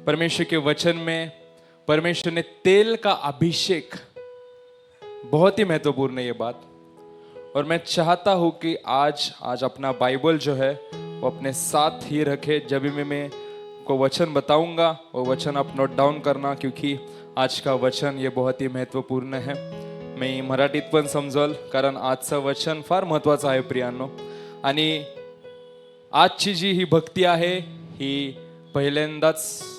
परमेश्वर के वचन में परमेश्वर ने तेल का अभिषेक, बहुत ही महत्वपूर्ण है ये बात। और मैं चाहता हूं कि आज अपना बाइबल जो है वो अपने साथ ही रखे। जब भी मैं को वचन बताऊंगा वो वचन आप नोट डाउन करना, क्योंकि आज का वचन ये बहुत ही महत्वपूर्ण है। मी मराठीत पण समजल, कारण आजचं वचन फार महत्वाचं आहे प्रियांनो। आणि आजची जी ही भक्ती आहे ही पहिल्यांदाच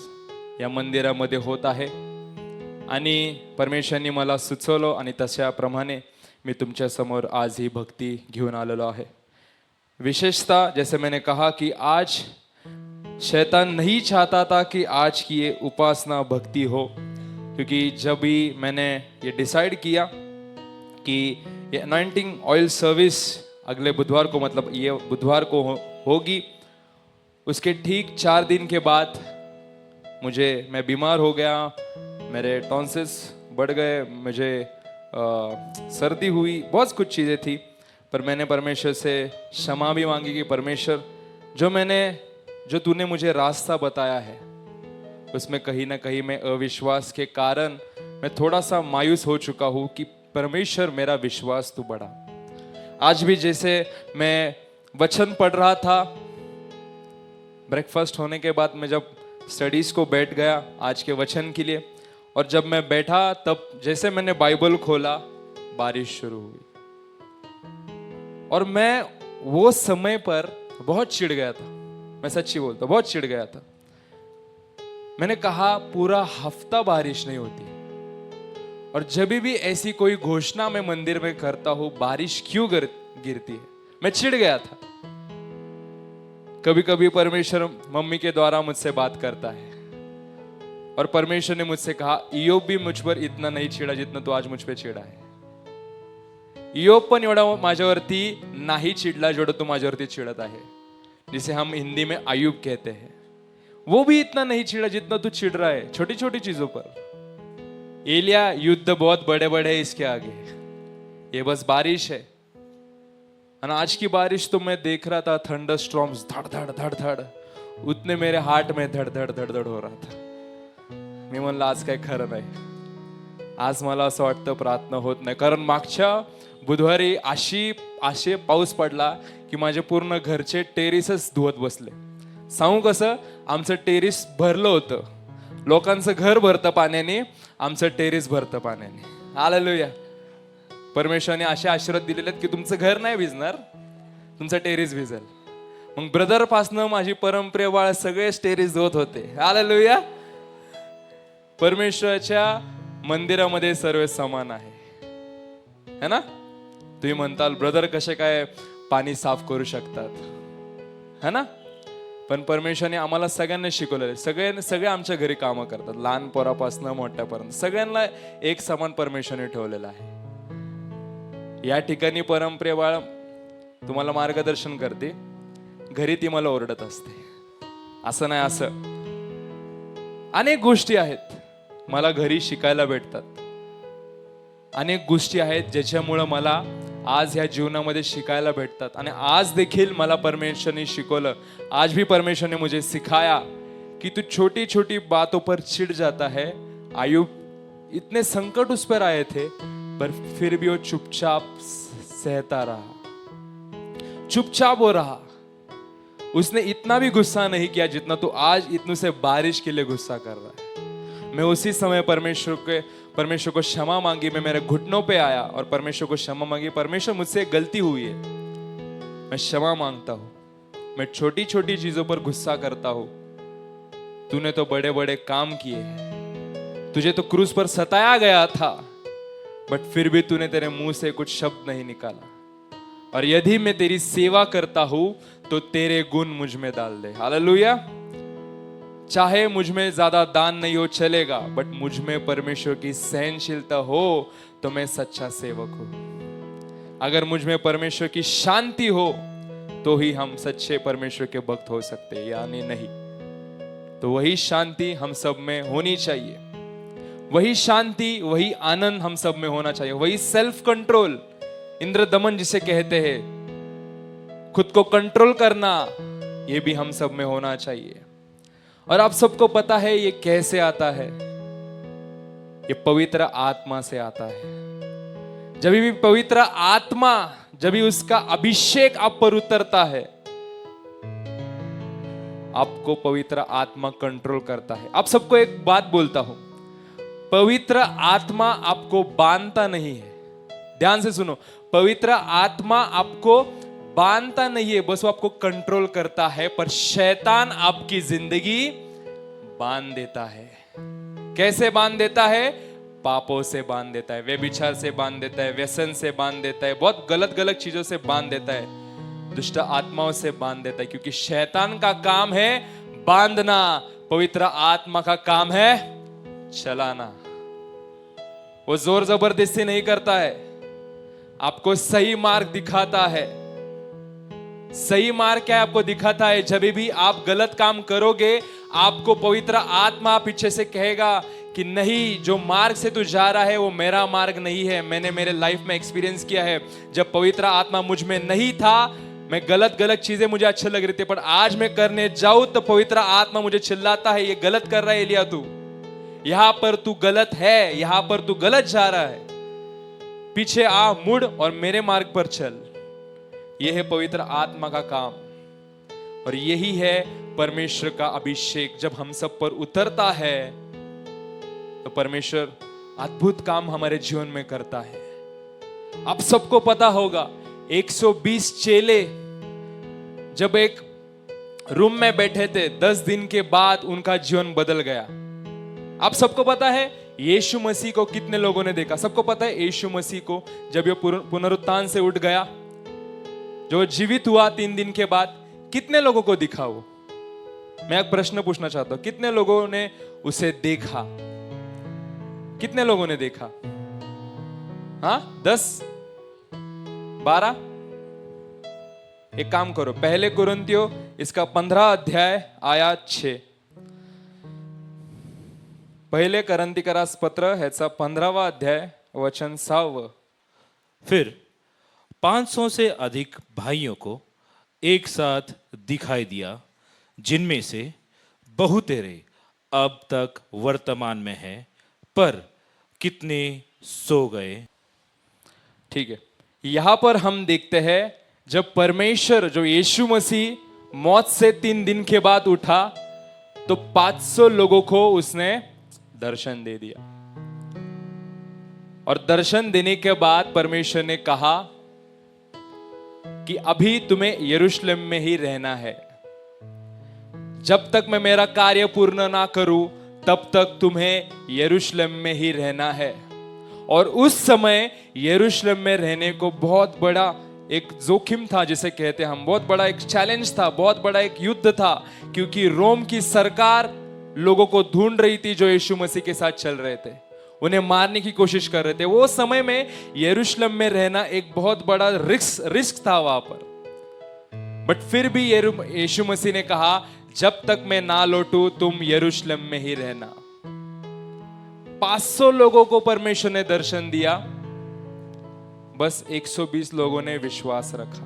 या मंदिरामध्ये होत आहे आणि परमेश्वरांनी मला सुचवलं आणि तशाप्रमाणे मी तुमच्या समोर आज ही भक्ति घेऊन आलेलो आहे। विशेषतः जैसे मैंने कहा कि आज शैतान नहीं चाहता था कि आज की ये उपासना भक्ति हो, क्योंकि जब भी मैंने ये डिसाइड किया कि ये अनॉइंटिंग ऑयल सर्विस अगले बुधवार को, मतलब ये बुधवार को होगी, उसके ठीक 4 दिन के बाद मैं बीमार हो गया, मेरे टॉन्सिल्स बढ़ गए, मुझे सर्दी हुई, बहुत कुछ चीज़ें थी। पर मैंने परमेश्वर से क्षमा भी मांगी कि परमेश्वर जो तूने मुझे रास्ता बताया है उसमें कहीं ना कहीं मैं अविश्वास के कारण मैं थोड़ा सा मायूस हो चुका हूँ कि परमेश्वर मेरा विश्वास तू बढ़ा। आज भी जैसे मैं वचन पढ़ रहा था, ब्रेकफास्ट होने के बाद मैं जब स्टडीज को बैठ गया आज के वचन के लिए, और जब मैं बैठा तब जैसे मैंने बाइबल खोला बारिश शुरू हुई। और मैं वो समय पर बहुत चिढ़ गया था, मैं सच्ची बोलता बहुत चिढ़ गया था। मैंने कहा पूरा हफ्ता बारिश नहीं होती, और जब भी ऐसी कोई घोषणा मैं मंदिर में करता हूं बारिश क्यों गिरती है, मैं चिढ़ गया था। कभी कभी परमेश्वर मम्मी के द्वारा मुझसे बात करता है, और परमेश्वर ने मुझसे कहा इयोब भी मुझ पर इतना नहीं चिढ़ा जितना तू आज मुझ पे चिढ़ा है। इयोब पण एवढा माझ्यावरती नाही चिडला जेवढा तू माझ्यावरती चिढ़त आहे, जिसे हम हिंदी में अयूब कहते हैं। वो भी इतना नहीं चिढ़ा जितना तू चिढ़ रहा है छोटी छोटी चीजों पर। एलिया युद्ध बहुत बड़े बड़े है इसके आगे, ये बस बारिश है। और आज की बारिश तो मैं देख रहा था, थंडर स्टॉर्म्स धड़ धड़ धड़ धड़, उतने मेरे हार्ट में धड़ धड़ धड़ धड़ हो रहा था। मी म्हणलं आज काय खरं नाही, आज मला असं वाटतं प्रार्थना होत नाही, कारण मागच्या बुधवारी अशी पाऊस पडला की माझे पूर्ण घरचे टेरिसच धुवत बसले। सांगू कसं, आमचं टेरिस भरलं होतं, लोकांचं घर भरतं पाण्याने, आमचं टेरिस भरतं पाण्याने। हालेलुया। परमेश्वराने असे आशीर्वाद दिलेले आहेत की तुमचं घर नाही भिजणार, तुमचं टेरिस भिजेल। मग ब्रदर पासनं माझी परमप्रिय बाळ सगळेच टेरिस धुवत होते। हालेलुया। परमेश्वराच्या मंदिरामध्ये सर्व समान आहे, है ना? तुम्ही म्हणताल ब्रदर कसे काय पाणी साफ करू शकतात, है ना? पण परमेश्वराने आम्हाला सगळ्यांना शिकवलेलं, सगळे आमच्या घरी कामं करतात, लहान पोरापासून मोठ्यापर्यंत सगळ्यांना एक समान परमेश्वराने ठेवलेलं आहे। या ठिकाणी परमप्रिय बाळ तुम्हाला मार्गदर्शन करते, घरी ती मला ओरडत असते, असं नाही असं अनेक गोष्टी आहेत मला घरी शिकायला भेटतात, अनेक गोष्टी आहेत ज्याच्यामुळे मला आज ह्या जीवनामध्ये शिकायला भेटतात। आणि आज देखील मला परमेश्वरने शिकवलं, आज भी परमेश्वर ने मुझे सिखाया कि तू छोटी छोटी बातों पर चिढ़ जाता है। अय्यूब इतने संकट उस पर आए थे पर फिर भी वो चुपचाप सहता रहा, चुपचाप हो रहा। उसने इतना भी गुस्सा नहीं किया जितना तू आज इतने से बारिश के लिए गुस्सा कर रहा है। मैं उसी समय परमेश्वर को क्षमा मांगी, मैं मेरे घुटनों पे आया और परमेश्वर को क्षमा मांगी, परमेश्वर मुझसे गलती हुई है, मैं क्षमा मांगता हूं, मैं छोटी छोटी चीजों पर गुस्सा करता हूं। तूने तो बड़े बड़े काम किए हैं, तुझे तो क्रूस पर सताया गया था, बट फिर भी तूने तेरे मुंह से कुछ शब्द नहीं निकाला। और यदि मैं तेरी सेवा करता हूं तो तेरे गुण मुझ में डाल दे। हालेलुया। चाहे मुझ में ज्यादा दान नहीं हो चलेगा, बट मुझ में परमेश्वर की सहनशीलता हो तो मैं सच्चा सेवक हूं। अगर मुझ में परमेश्वर की शांति हो तो ही हम सच्चे परमेश्वर के भक्त हो सकते हैं, यानी नहीं तो वही शांति हम सब में होनी चाहिए, वही शांति वही आनंद हम सब में होना चाहिए, वही सेल्फ कंट्रोल, इंद्र दमन जिसे कहते हैं, खुद को कंट्रोल करना, ये भी हम सब में होना चाहिए। और आप सबको पता है ये कैसे आता है? ये पवित्र आत्मा से आता है। जब भी पवित्र आत्मा, जब भी उसका अभिषेक आप पर उतरता है, आपको पवित्र आत्मा कंट्रोल करता है। आप सबको एक बात बोलता हूं, पवित्र आत्मा आपको बांधता नहीं है। ध्यान से सुनो, पवित्र आत्मा आपको बांधता नहीं है, बस वो आपको कंट्रोल करता है। पर शैतान आपकी जिंदगी बांध देता है। कैसे बांध देता है? पापों से बांध देता है, व्यभिचार से बांध देता है, व्यसन से बांध देता है, बहुत गलत गलत चीजों से बांध देता है, दुष्ट आत्माओं से बांध देता है। क्योंकि शैतान का काम है बांधना, पवित्र आत्मा का काम है चलाना। वो जोर जबरदस्ती नहीं करता है, आपको सही मार्ग दिखाता है। सही मार्ग क्या है? आपको दिखाता है। जब भी आप गलत काम करोगे, आपको पवित्र आत्मा पीछे से कहेगा कि नहीं, जो मार्ग से तू जा रहा है वो मेरा मार्ग नहीं है। मैंने मेरे लाइफ में एक्सपीरियंस किया है, जब पवित्र आत्मा मुझ में नहीं था, मैं गलत गलत चीजें मुझे अच्छे लग रही थी, पर आज मैं करने जाऊं तो पवित्र आत्मा मुझे चिल्लाता है, ये गलत कर रहा है एलिया, तू यहां पर तू गलत है, यहां पर तू गलत जा रहा है, पीछे आ, मुड़ और मेरे मार्ग पर चल। यह है पवित्र आत्मा का काम, और यही है परमेश्वर का अभिषेक। जब हम सब पर उतरता है तो परमेश्वर अद्भुत काम हमारे जीवन में करता है। आप सबको पता होगा 120 चेले जब एक रूम में बैठे थे, 10 दिन के बाद उनका जीवन बदल गया। आप सबको पता है यीशु मसीह को कितने लोगों ने देखा? सबको पता है यीशु मसीह को जब ये पुनरुत्थान से उठ गया, जो जीवित हुआ 3 दिन के बाद, कितने लोगों को दिखा वो? मैं एक प्रश्न पूछना चाहता हूं, कितने लोगों ने उसे देखा? कितने लोगों ने देखा? हाँ, 10 12? एक काम करो, पहले कुरिन्थियों इसका 15 अध्याय आयत 6, पहले करंतिकरास पत्र ह्याचा 15वा अध्याय वचन 6। फिर 500 से अधिक भाइयों को एक साथ दिखाई दिया, जिनमें से बहुतेरे अब तक वर्तमान में हैं, पर कितने सो गए। ठीक है, यहां पर हम देखते हैं जब परमेश्वर, जो यीशु मसीह मौत से 3 दिन के बाद उठा, तो 500 लोगों को उसने दर्शन दे दिया। और दर्शन देने के बाद परमेश्वर ने कहा कि अभी तुम्हें यरूशलेम में ही रहना है, जब तक मैं मेरा कार्य पूर्ण ना करूं तब तक तुम्हें यरूशलेम में ही रहना है। और उस समय यरूशलेम में रहने को बहुत बड़ा एक जोखिम था, जिसे कहते हम, बहुत बड़ा एक चैलेंज था, बहुत बड़ा एक युद्ध था, क्योंकि रोम की सरकार लोगों को ढूंढ रही थी जो यीशु मसीह के साथ चल रहे थे, उन्हें मारने की कोशिश कर रहे थे। वो समय में यरूशलेम में रहना एक बहुत बड़ा रिस्क था वहां पर। बट फिर भी यीशु मसीह ने कहा, जब तक मैं ना लौटूं तुम यरूशलेम में ही रहना। 500 लोगों को परमेश्वर ने दर्शन दिया, बस 120 लोगों ने विश्वास रखा।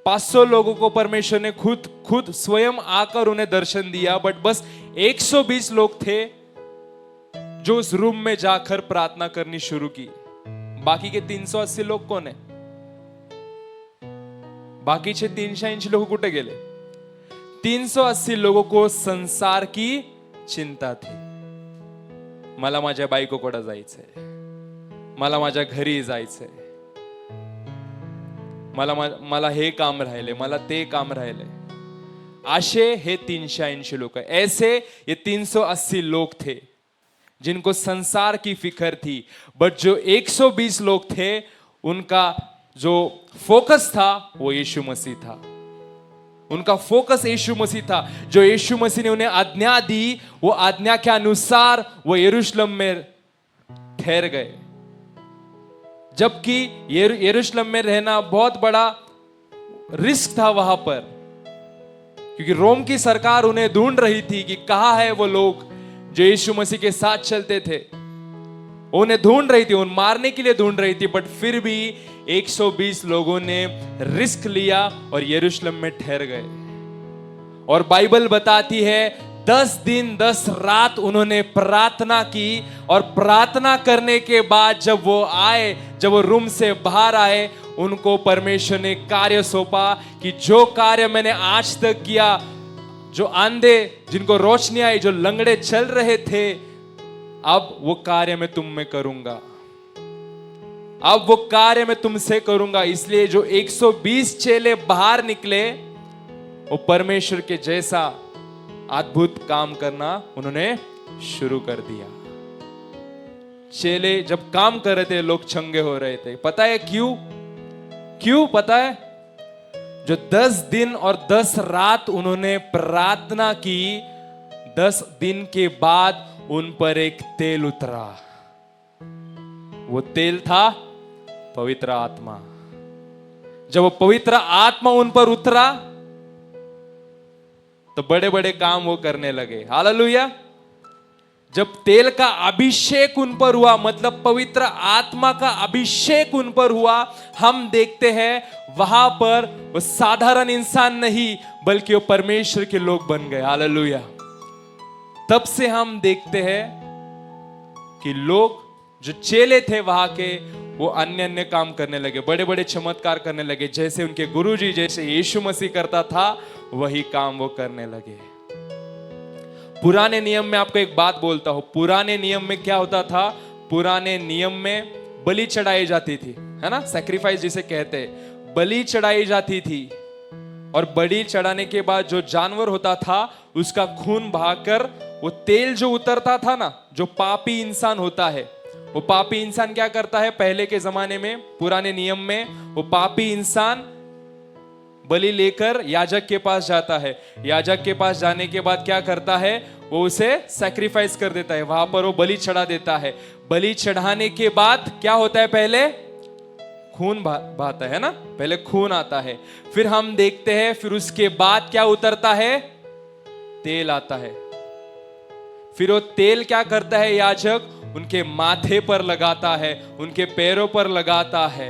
500 लोगों को परमेश्वर ने खुद स्वयं आकर उन्हें दर्शन दिया, बट बस 120 लोग थे जो उस रूम में जाकर प्रार्थना करनी शुरू की। बाकी के 380 लोग कौन है? बाकीचे 380 लोग कुठे गेले? 380 लोगों को संसार की चिंता थी। मला माझ्या बायकोकडे जायचंय, मला माझ्या घरी जायचंय, मला हे काम राहिले, मला ते काम राहिले। असे हे 380 लोग, ऐसे ये 380 लोग थे जिनको संसार की फिक्र थी। बट जो 120 लोग थे, उनका जो फोकस था वो यीशु मसीह था। उनका फोकस यीशु मसीह था। जो यीशु मसीह ने उन्हें आज्ञा दी, वो आज्ञा के अनुसार वो यरूशलेम में ठहर गए। जबकि यरूशलेम में रहना बहुत बड़ा रिस्क था वहां पर, क्योंकि रोम की सरकार उन्हें ढूंढ रही थी कि कहां है वो लोग जो यीशु मसीह के साथ चलते थे। उन्हें ढूंढ रही थी, उन्हें मारने के लिए ढूंढ रही थी। बट फिर भी 120 लोगों ने रिस्क लिया और यरूशलेम में ठहर गए। और बाइबल बताती है 10 दिन 10 रात उन्होंने प्रार्थना की, और प्रार्थना करने के बाद जब वो रूम से बाहर आए, उनको परमेश्वर ने कार्य सौंपा कि जो कार्य मैंने आज तक किया, जो अंधे जिनको रोशनी आई, जो लंगड़े चल रहे थे, अब वो कार्य मैं तुम में करूंगा, अब वो कार्य मैं तुमसे करूंगा। इसलिए जो 120 चेले बाहर निकले, वो परमेश्वर के जैसा अद्भुत काम करना उन्होंने शुरू कर दिया। चेले जब काम कर रहे थे, लोग चंगे हो रहे थे। पता है क्यों पता है? जो 10 दिन और 10 रात उन्होंने प्रार्थना की, 10 दिन के बाद उन पर एक तेल उतरा। वो तेल था पवित्र आत्मा। जब वो पवित्र आत्मा उन पर उतरा, तो बड़े बड़े काम वो करने लगे। हालेलुया। जब तेल का अभिषेक उन पर हुआ, मतलब पवित्र आत्मा का अभिषेक उन पर हुआ, हम देखते हैं वहां पर वो साधारण इंसान नहीं, बल्कि वो परमेश्वर के लोग बन गए। हालेलुया। तब से हम देखते हैं कि लोग जो चेले थे वहां के, वो अन्य अन्य काम करने लगे, बड़े बड़े चमत्कार करने लगे। जैसे उनके गुरुजी, जैसे यीशु मसीह करता था, वही काम वो करने लगे। पुराने नियम में आपको एक बात बोलता हूं, पुराने नियम में क्या होता था? पुराने नियम में बलि चढ़ाई जाती थी, है ना, सैक्रिफाइस जिसे कहते हैं, बलि चढ़ाई जाती थी। और बलि चढ़ाने के बाद जो जानवर होता था, उसका खून बहाकर वो तेल जो उतरता था ना, जो पापी इंसान होता है, वो पापी इंसान क्या करता है? पहले के जमाने में, पुराने नियम में, वो पापी इंसान बलि लेकर याजक के पास जाता है। याजक के पास जाने के बाद क्या करता है? वो उसे सैक्रिफाइस कर देता है, वहां पर वो बलि चढ़ा देता है। बलि चढ़ाने के बाद क्या होता है? पहले खून बहता है ना, पहले खून आता है, फिर हम देखते हैं, फिर उसके बाद क्या उतरता है? तेल आता है। फिर वो तेल क्या करता है याजक? उनके माथे पर लगाता है, उनके पैरों पर लगाता है।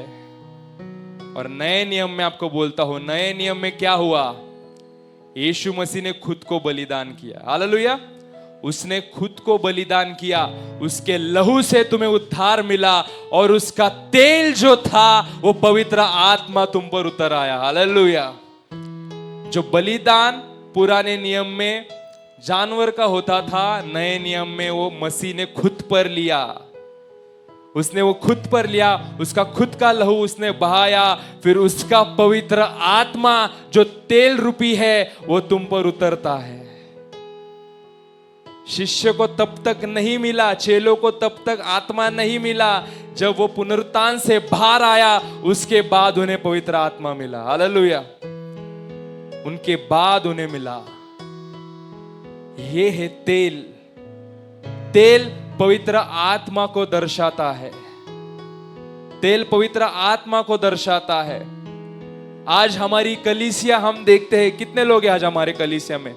और नए नियम में आपको बोलता हूं, नए नियम में क्या हुआ? यीशु मसीह ने खुद को बलिदान किया। हालेलुया। उसने खुद को बलिदान किया, उसके लहू से तुम्हें उद्धार मिला, और उसका तेल जो था वो पवित्र आत्मा तुम पर उतर आया। हालेलुया। जो बलिदान पुराने नियम में जानवर का होता था, नए नियम में वो मसीह ने खुद पर लिया। उसने वो खुद पर लिया, उसका खुद का लहू उसने बहाया, फिर उसका पवित्र आत्मा जो तेल रूपी है, वो तुम पर उतरता है। शिष्य को तब तक नहीं मिला, चेलों को तब तक आत्मा नहीं मिला, जब वो पुनरुत्थान से बाहर आया, उसके बाद उन्हें पवित्र आत्मा मिला। हालेलुया। उनके बाद उन्हें मिला। ये है तेल। तेल पवित्र आत्मा को दर्शाता है। तेल पवित्र आत्मा को दर्शाता है। आज हमारी कलीसिया हम देखते हैं, कितने लोग हैं आज हमारे कलीसिया में,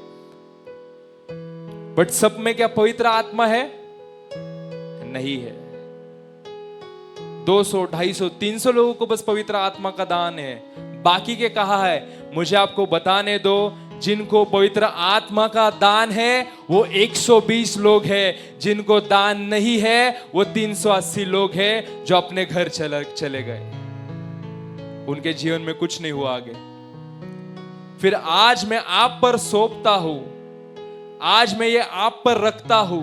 बट सब में क्या पवित्र आत्मा है? नहीं है। 200, 250, 300 लोगों को बस पवित्र आत्मा का दान है। बाकी के कहा है? मुझे आपको बताने दो, जिनको पवित्र आत्मा का दान है वो 120 लोग हैं, जिनको दान नहीं है वो 380 लोग हैं, जो अपने घर चले गए, उनके जीवन में कुछ नहीं हुआ आगे। फिर आज मैं आप पर सौंपता हूं, आज मैं ये आप पर रखता हूं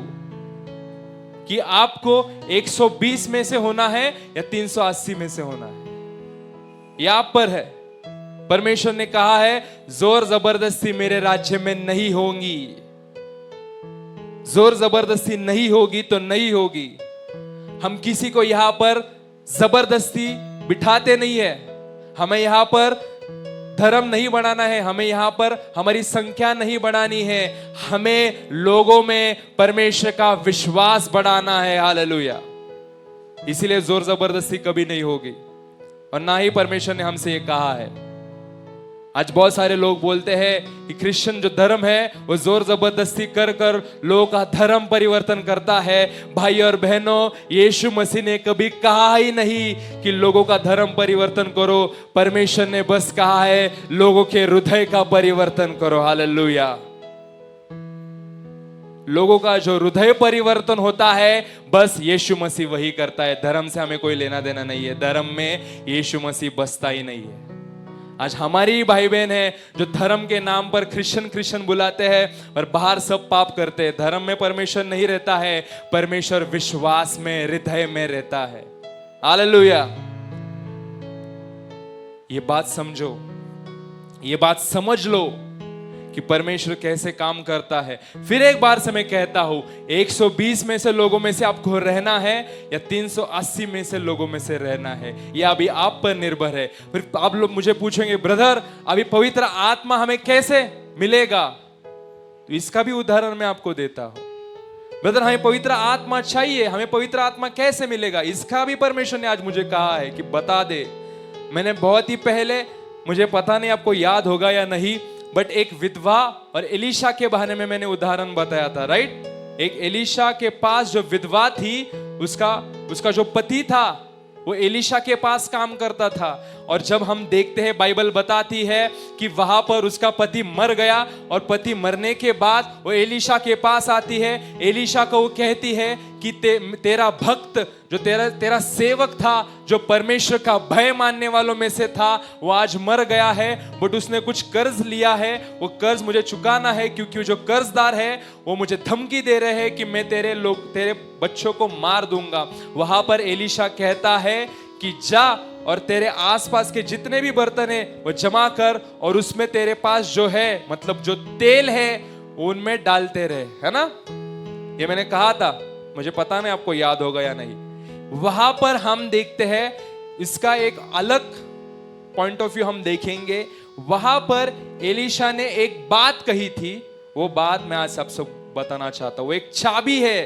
कि आपको 120 में से होना है या 380 में से होना है। ये आप पर है। परमेश्वर ने कहा है, जोर जबरदस्ती मेरे राज्य में नहीं होगी। जोर जबरदस्ती नहीं होगी तो नहीं होगी। हम किसी को यहां पर जबरदस्ती बिठाते नहीं है। हमें यहां पर धर्म नहीं बढ़ाना है, हमें यहां पर हमारी संख्या नहीं बढ़ानी है, हमें लोगों में परमेश्वर का विश्वास बढ़ाना है। हालेलुया। इसीलिए जोर जबरदस्ती कभी नहीं होगी, और ना ही परमेश्वर ने हमसे ये कहा है। आज बहुत सारे लोग बोलते हैं कि क्रिश्चियन जो धर्म है वो जोर जबरदस्ती कर कर लोगों का धर्म परिवर्तन करता है। भाई और बहनों, यीशु मसीह ने कभी कहा ही नहीं कि लोगों का धर्म परिवर्तन करो। परमेश्वर ने बस कहा है लोगों के हृदय का परिवर्तन करो। हालेलुया। लोगों का जो हृदय परिवर्तन होता है बस यीशु मसीह वही करता है। धर्म से हमें कोई लेना देना नहीं है। धर्म में यीशु मसीह बसता ही नहीं है। आज हमारी भाई बहन है जो धर्म के नाम पर क्रिश्चियन बुलाते हैं और बाहर सब पाप करते हैं। धर्म में परमेश्वर नहीं रहता है, परमेश्वर विश्वास में, हृदय में रहता है। हालेलुया। ये बात समझो, ये बात समझ लो कि परमेश्वर कैसे काम करता है। फिर एक बार से मैं कहता हूं, 120 में से लोगों में से आपको रहना है या 380 में से लोगों में से रहना है, यह अभी आप पर निर्भर है। फिर आप लोग मुझे पूछेंगे, ब्रदर अभी पवित्र आत्मा हमें कैसे मिलेगा? तो इसका भी उदाहरण मैं आपको देता हूं। ब्रदर हमें पवित्र आत्मा चाहिए, हमें पवित्र आत्मा कैसे मिलेगा? इसका भी परमेश्वर ने आज मुझे कहा है कि बता दे। मैंने बहुत ही पहले, मुझे पता नहीं आपको याद होगा या नहीं, बट एक विधवा और एलीशा के बारे में मैंने उदाहरण बताया था, राइट? एक एलीशा के पास जो विधवा थी, उसका जो पति था वो एलीशा के पास काम करता था। और जब हम देखते हैं, बाइबल बताती है कि वहां पर उसका पति मर गया और पति मरने के बाद वो एलीशा के पास आती है। एलीशा को वो कहती है कि तेरा भक्त जो तेरा सेवक था, जो परमेश्वर का भय मानने वालों में से था, वो आज मर गया है, बट उसने कुछ कर्ज लिया है, वो कर्ज मुझे चुकाना है, क्योंकि जो कर्जदार है वो मुझे धमकी दे रहे हैं कि मैं तेरे बच्चों को मार दूंगा। वहां पर एलीशा कहता है कि जा और तेरे आसपास के जितने भी बर्तन है वो जमा कर, और उसमें तेरे पास जो है, मतलब जो तेल है, उनमें डालते रहे, है ना? ये मैंने कहा था, मुझे पता नहीं आपको याद होगा या नहीं। वहां पर हम देखते हैं, इसका एक अलग पॉइंट ऑफ व्यू हम देखेंगे। वहां पर एलीशा ने एक बात कही थी, वो बात मैं आज सबसे बताना चाहता हूं। वो एक चाबी है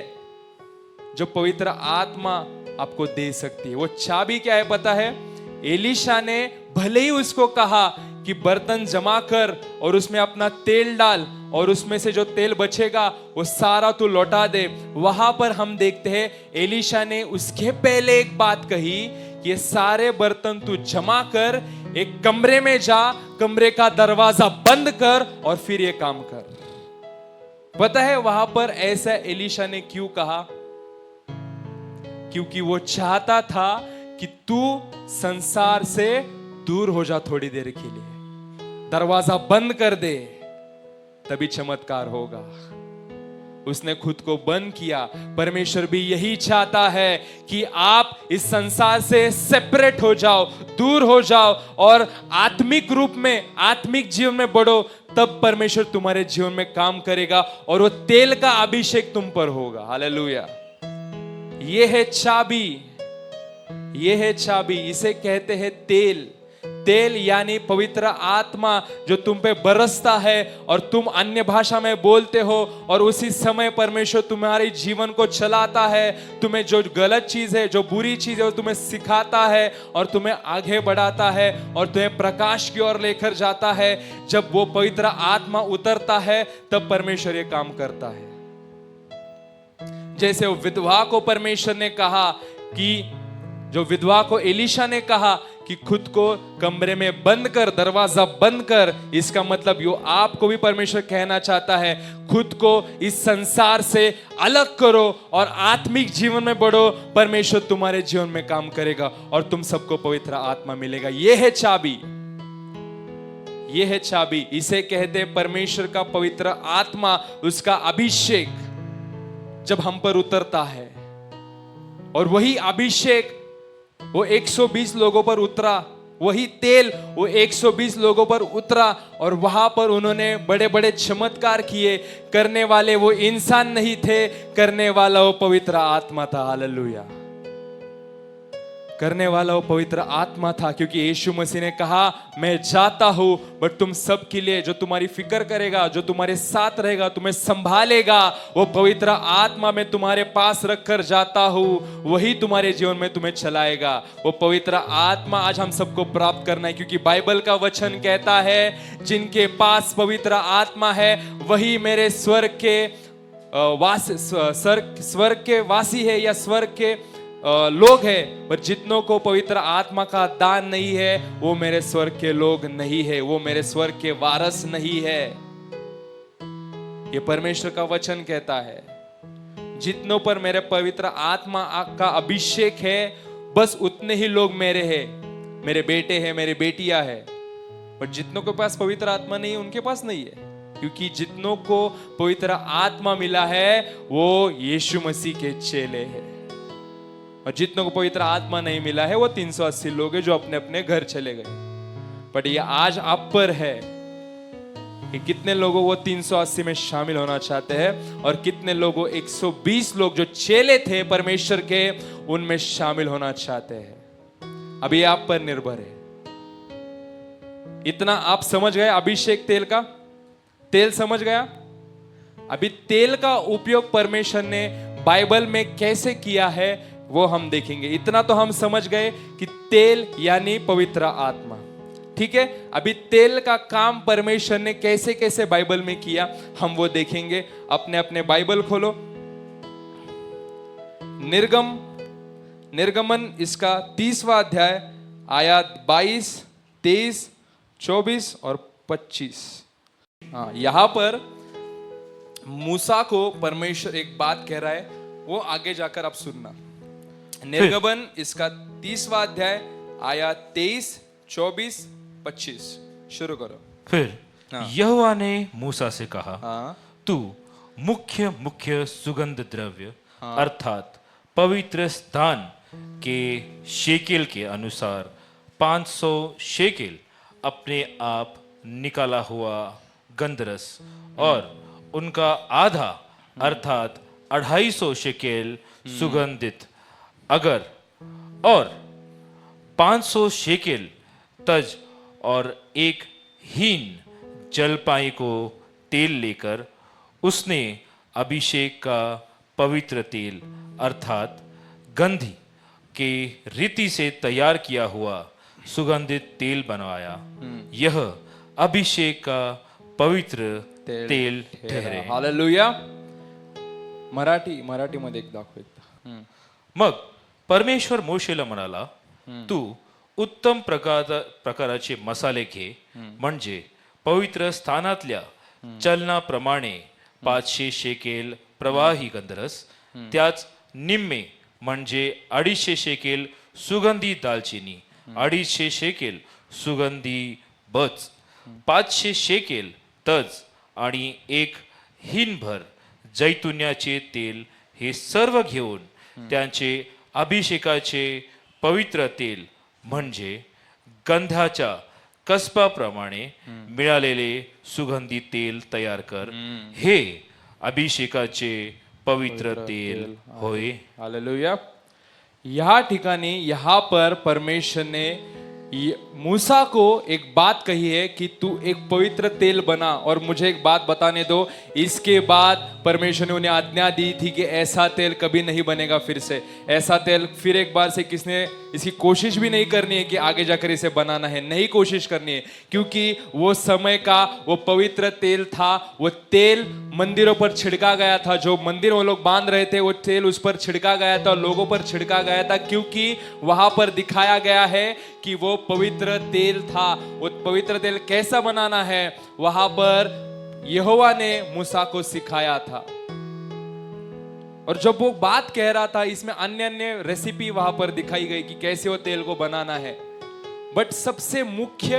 जो पवित्र आत्मा आपको दे सकती है। वो चाबी क्या है पता है? एलीशा ने भले ही उसको कहा कि बर्तन जमा कर और उसमें अपना तेल डाल, और उसमें से जो तेल बचेगा वो सारा तू लौटा दे। वहां पर हम देखते हैं एलीशा ने उसके पहले एक बात कही कि ये सारे बर्तन तू जमा कर, एक कमरे में जा, कमरे का दरवाजा बंद कर और फिर ये काम कर। पता है वहां पर ऐसा एलीशा ने क्यों कहा? क्योंकि वो चाहता था कि तू संसार से दूर हो जा थोड़ी देर के लिए, दरवाजा बंद कर दे, तभी चमत्कार होगा। उसने खुद को बंद किया। परमेश्वर भी यही चाहता है कि आप इस संसार से सेपरेट हो जाओ, दूर हो जाओ और आत्मिक रूप में, आत्मिक जीवन में बढ़ो, तब परमेश्वर तुम्हारे जीवन में काम करेगा और वो तेल का अभिषेक तुम पर होगा। हालेलुया। ये है चाबी, ये है चाबी। इसे कहते हैं तेल। तेल यानी पवित्र आत्मा जो तुम पे बरसता है और तुम अन्य भाषा में बोलते हो, और उसी समय परमेश्वर तुम्हारे जीवन को चलाता है। तुम्हें जो गलत चीज है, जो बुरी चीज है, वो तुम्हें सिखाता है और तुम्हें आगे बढ़ाता है और तुम्हें प्रकाश की ओर लेकर जाता है। जब वो पवित्र आत्मा उतरता है तब परमेश्वर ये काम करता है। जैसे वो विधवा को परमेश्वर ने कहा कि, जो विधवा को एलीशा ने कहा कि खुद को कमरे में बंद कर, दरवाजा बंद कर, इसका मतलब यो आपको भी परमेश्वर कहना चाहता है, खुद को इस संसार से अलग करो और आत्मिक जीवन में बढ़ो। परमेश्वर तुम्हारे जीवन में काम करेगा और तुम सबको पवित्र आत्मा मिलेगा। यह है चाबी, यह है चाबी। इसे कहते हैं परमेश्वर का पवित्र आत्मा, उसका अभिषेक जब हम पर उतरता है। और वही अभिषेक वो 120 लोगों पर उतरा, वही तेल वो 120 लोगों पर उतरा, और वहां पर उन्होंने बड़े बड़े चमत्कार किए। करने वाले वो इंसान नहीं थे, करने वाला वो पवित्र आत्मा था। हालेलुया। करने वाला वो पवित्र आत्मा था, क्योंकि यीशु मसीह ने कहा मैं जाता हूं बट तुम सब के लिए, जो तुम्हारी फिक्र करेगा, जो तुम्हारे साथ रहेगा, तुम्हें संभालेगा, वो पवित्र आत्मा मैं तुम्हारे पास रखकर जाता हूं, वही तुम्हारे जीवन में तुम्हें चलाएगा। वो पवित्र आत्मा आज हम सबको प्राप्त करना है, क्योंकि बाइबल का वचन कहता है जिनके पास पवित्र आत्मा है वही मेरे स्वर्ग के वासी है या स्वर्ग के लोग हैं। पर जितनों को पवित्र आत्मा का दान नहीं है वो मेरे स्वर्ग के लोग नहीं है, वो मेरे स्वर्ग के वारस नहीं है। ये परमेश्वर का वचन कहता है जितनों पर मेरे पवित्र आत्मा का अभिषेक है बस उतने ही लोग मेरे हैं, मेरे बेटे हैं, मेरी बेटियां हैं। पर जितनों के पास पवित्र आत्मा नहीं है उनके पास नहीं है, क्योंकि जितनों को पवित्र आत्मा मिला है वो यीशु मसीह के चेले हैं, और जितनों को पवित्र आत्मा नहीं मिला है वो 380 लोग हैं जो अपने अपने घर चले गए। बट ये आज आप पर है कि कितने लोगों वो 380 में शामिल होना चाहते हैं, और कितने लोगों 120 लोग जो चेले थे परमेश्वर के उनमें शामिल होना चाहते हैं। अभी ये आप पर निर्भर है। इतना आप समझ गए अभिषेक तेल का? तेल समझ गया? अभी तेल का उपयोग परमेश्वर ने बाइबल में कैसे किया है वो हम देखेंगे। इतना तो हम समझ गए कि तेल यानी पवित्र आत्मा, ठीक है। अभी तेल का काम परमेश्वर ने कैसे कैसे बाइबल में किया हम वो देखेंगे। अपने अपने बाइबल खोलो, निर्गमन इसका 30वां अध्याय आयत 22, 23, 24 और 25। हाँ, यहां पर मूसा को परमेश्वर एक बात कह रहा है, वो आगे जाकर आप सुनना। निर्गमन इसका 30वां अध्याय आयत 23, 24, 25 शुरू करो। फिर यहोवा ने मूसा से कहा, तू मुख्य मुख्य सुगंध द्रव्य अर्थात पवित्र स्थान के शेकेल के अनुसार 500 शेकेल अपने आप निकाला हुआ गंधरस और उनका आधा अर्थात 250 शेकेल सुगंधित अगर और 500 शेकेल तज और एक हीन जलपाई को तेल लेकर उसने अभिषेक का पवित्र तेल अर्थात गंधी के रीति से तैयार किया हुआ सुगंधित तेल बनवाया। यह अभिषेक का पवित्र तेल ठहरे। हालेलुया। मराठी मध्ये एक दाखव एकदा। मग परमेश्वर मोशेला म्हणाला, तू उत्तम प्रकाराचे मसाले घे, म्हणजे पवित्र स्थानातल्या चलनाप्रमाणे 500 शेकेल प्रवाही गंधरस, त्याच निम्मे म्हणजे 250 शेकेल सुगंधी दालचिनी, 250 शेकेल सुगंधी बच, 500 शेकेल तज आणि एक हिनभर जैतुन्याचे तेल, हे सर्व घेऊन त्यांचे अभिषेकाचे पवित्र तेल म्हणजे गंधाच्या कसबाप्रमाणे मिळालेले सुगंधी तेल तयार कर, हे अभिषेकाचे पवित्र तेल होय। हालेलुया। यहाँ ठिकाणी यहाँ पर परमेश्वर ने मूसा को एक बात कही है कि तू एक पवित्र तेल बना, और मुझे एक बात बताने दो, इसके बाद परमेश्वर ने उन्हें आज्ञा दी थी कि ऐसा तेल कभी नहीं बनेगा फिर से। ऐसा तेल फिर एक बार से किसने इसकी कोशिश भी नहीं करनी है कि आगे जाकर इसे बनाना है, नहीं कोशिश करनी है, क्योंकि वो समय का वो पवित्र तेल था। वो तेल मंदिरों पर छिड़का गया था, जो मंदिर वो लोग बांध रहे थे वो तेल उस पर छिड़का गया था, लोगों पर छिड़का गया था, क्योंकि वहां पर दिखाया गया है कि वो पवित्र तेल था। वो पवित्र तेल कैसा बनाना है वहां पर यहोवा ने मूसा को सिखाया था। और जब वो बात कह रहा था, इसमें अन्य अन्य रेसिपी वहां पर दिखाई गई कि कैसे वो तेल को बनाना है, बट सबसे मुख्य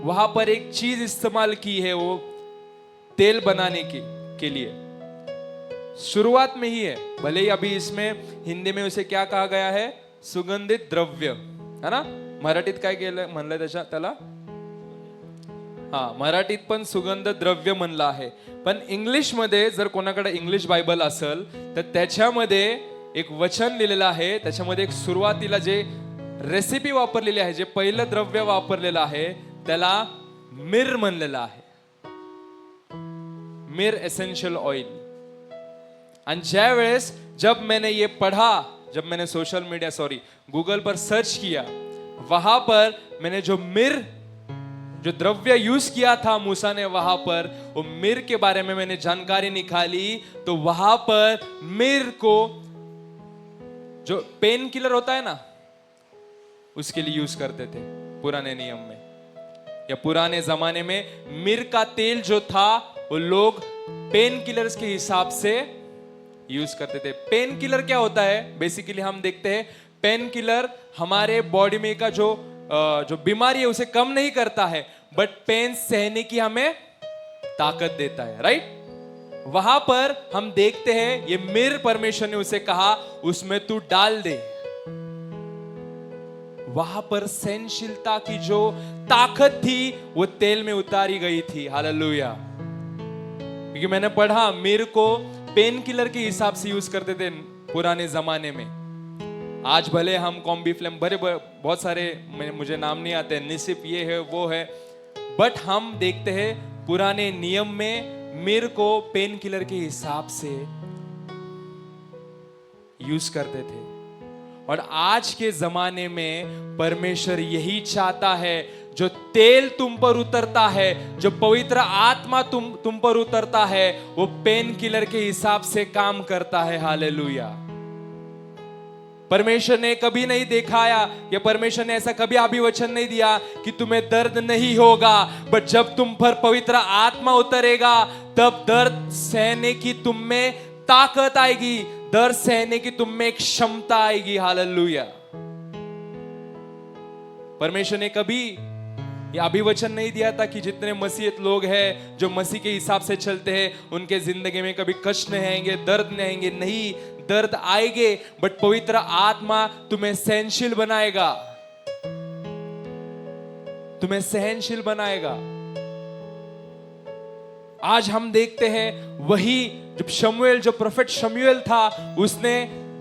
वहां पर एक चीज इस्तेमाल की है वो तेल बनाने के लिए, शुरुआत में ही है। भले ही अभी इसमें हिंदी में उसे क्या कहा गया है, सुगंधित द्रव्य, है ना। मराठीत काय केलं म्हणलंय त्याला, हा, मराठीत पण सुगंध द्रव्य म्हणलं आहे। पण इंग्लिश मध्ये जर कोणाकडे इंग्लिश बायबल असेल तर त्याच्यामध्ये एक वचन लिहिलेलं आहे, त्याच्यामध्ये एक सुरुवातीला जे रेसिपी वापरलेली आहे, जे पहिलं द्रव्य वापरलेलं आहे त्याला मिर म्हणलेलं आहे. मिर एसेंशियल ऑयल. आणि ज्या वेळेस जब मैंने सोशल मीडिया गूगल पर सर्च किया, वहां पर मैंने जो द्रव्य यूज किया था मूसा ने, वहां पर वो मिर के बारे में मैंने जानकारी निकाली. तो वहां पर मिर को जो पेन किलर होता है ना, उसके लिए यूज करते थे पुराने नियम में, या पुराने जमाने में मिर का तेल जो था वो लोग पेन किलर्स के हिसाब से यूज करते थे. पेन किलर क्या होता है? बेसिकली हम देखते हैं पेन किलर हमारे बॉडी में का जो बीमारी है उसे कम नहीं करता है, बट पेन सहने की हमें ताकत देता है. राइट? वहां पर हम देखते हैं ये मिर, परमेश्वर ने उसे कहा उसमें तू डाल दे. वहां पर सहनशीलता की जो ताकत थी वो तेल में उतारी गई थी. हालेलुया. क्योंकि मैंने पढ़ा मिर को पेन किलर के हिसाब से यूज करते थे पुराने जमाने में. आज भले हम कॉम्बीफ्लेम बहुत सारे मुझे नाम नहीं आते, निसिप ये है वो है, बट हम देखते हैं पुराने नियम में मिर को पेन किलर के हिसाब से यूज करते थे. और आज के जमाने में परमेश्वर यही चाहता है, जो तेल तुम पर उतरता है, जो पवित्र आत्मा तुम पर उतरता है, वो पेन किलर के हिसाब से काम करता है. हालेलुया. परमेश्वर ने कभी नहीं दिखाया, या परमेश्वर ने ऐसा कभी अभिवचन नहीं दिया कि तुम्हें दर्द नहीं होगा, बट जब तुम पर पवित्र आत्मा उतरेगा तब दर्द सहने की तुम में ताकत आएगी, दर्द सहने की तुम में एक क्षमता आएगी. हालेलुया. परमेश्वर ने कभी ये अभिवचन नहीं दिया था कि जितने मसीहत लोग हैं जो मसीह के हिसाब से चलते हैं उनके जिंदगी में कभी कष्ट नहीं आएंगे, दर्द नहीं आएंगे. नहीं, दर्द आएंगे, बट पवित्र आत्मा तुम्हें सहनशील बनाएगा, तुम्हें सहनशील बनाएगा. आज हम देखते हैं वही जब शमूएल, जो प्रोफेट शमूएल था, उसने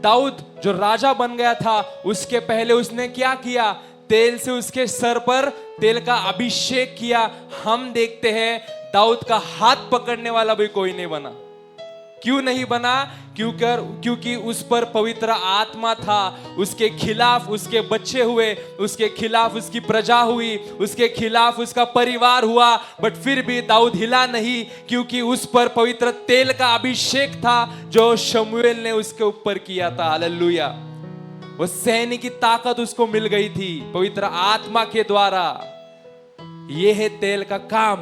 दाऊद जो राजा बन गया था, उसके पहले उसने क्या किया? तेल से उसके सर पर तेल का अभिषेक किया. हम देखते हैं दाऊद का हाथ पकड़ने वाला भी कोई नहीं बना. क्यों नहीं बना? क्योंकि उस पर पवित्र आत्मा था. उसके खिलाफ उसके बच्चे हुए, उसके खिलाफ उसकी प्रजा हुई, उसके खिलाफ उसका परिवार हुआ, बट फिर भी दाऊद हिला नहीं, क्योंकि उस पर पवित्र तेल का अभिषेक था जो शमूएल ने उसके ऊपर किया था. हालेलुया. वो सहने की ताकत उसको मिल गई थी पवित्र आत्मा के द्वारा. ये है तेल का काम.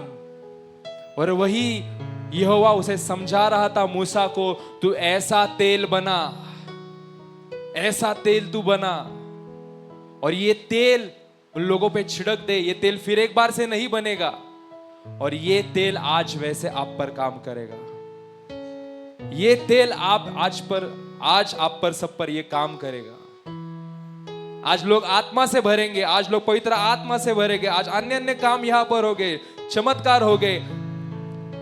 और वही यहोवा उसे समझा रहा था मूसा को, तू ऐसा तेल बना, ऐसा तेल तू बना, और ये तेल उन लोगों पे छिड़क दे. ये तेल फिर एक बार से नहीं बनेगा, और ये तेल आज वैसे आप पर काम करेगा. ये तेल आज आप पर सब पर ये काम करेगा. आज लोग आत्मा से भरेंगे, आज लोग पवित्र आत्मा से भरेंगे, आज अन्य अन्य काम यहां पर हो गए, चमत्कार हो गए.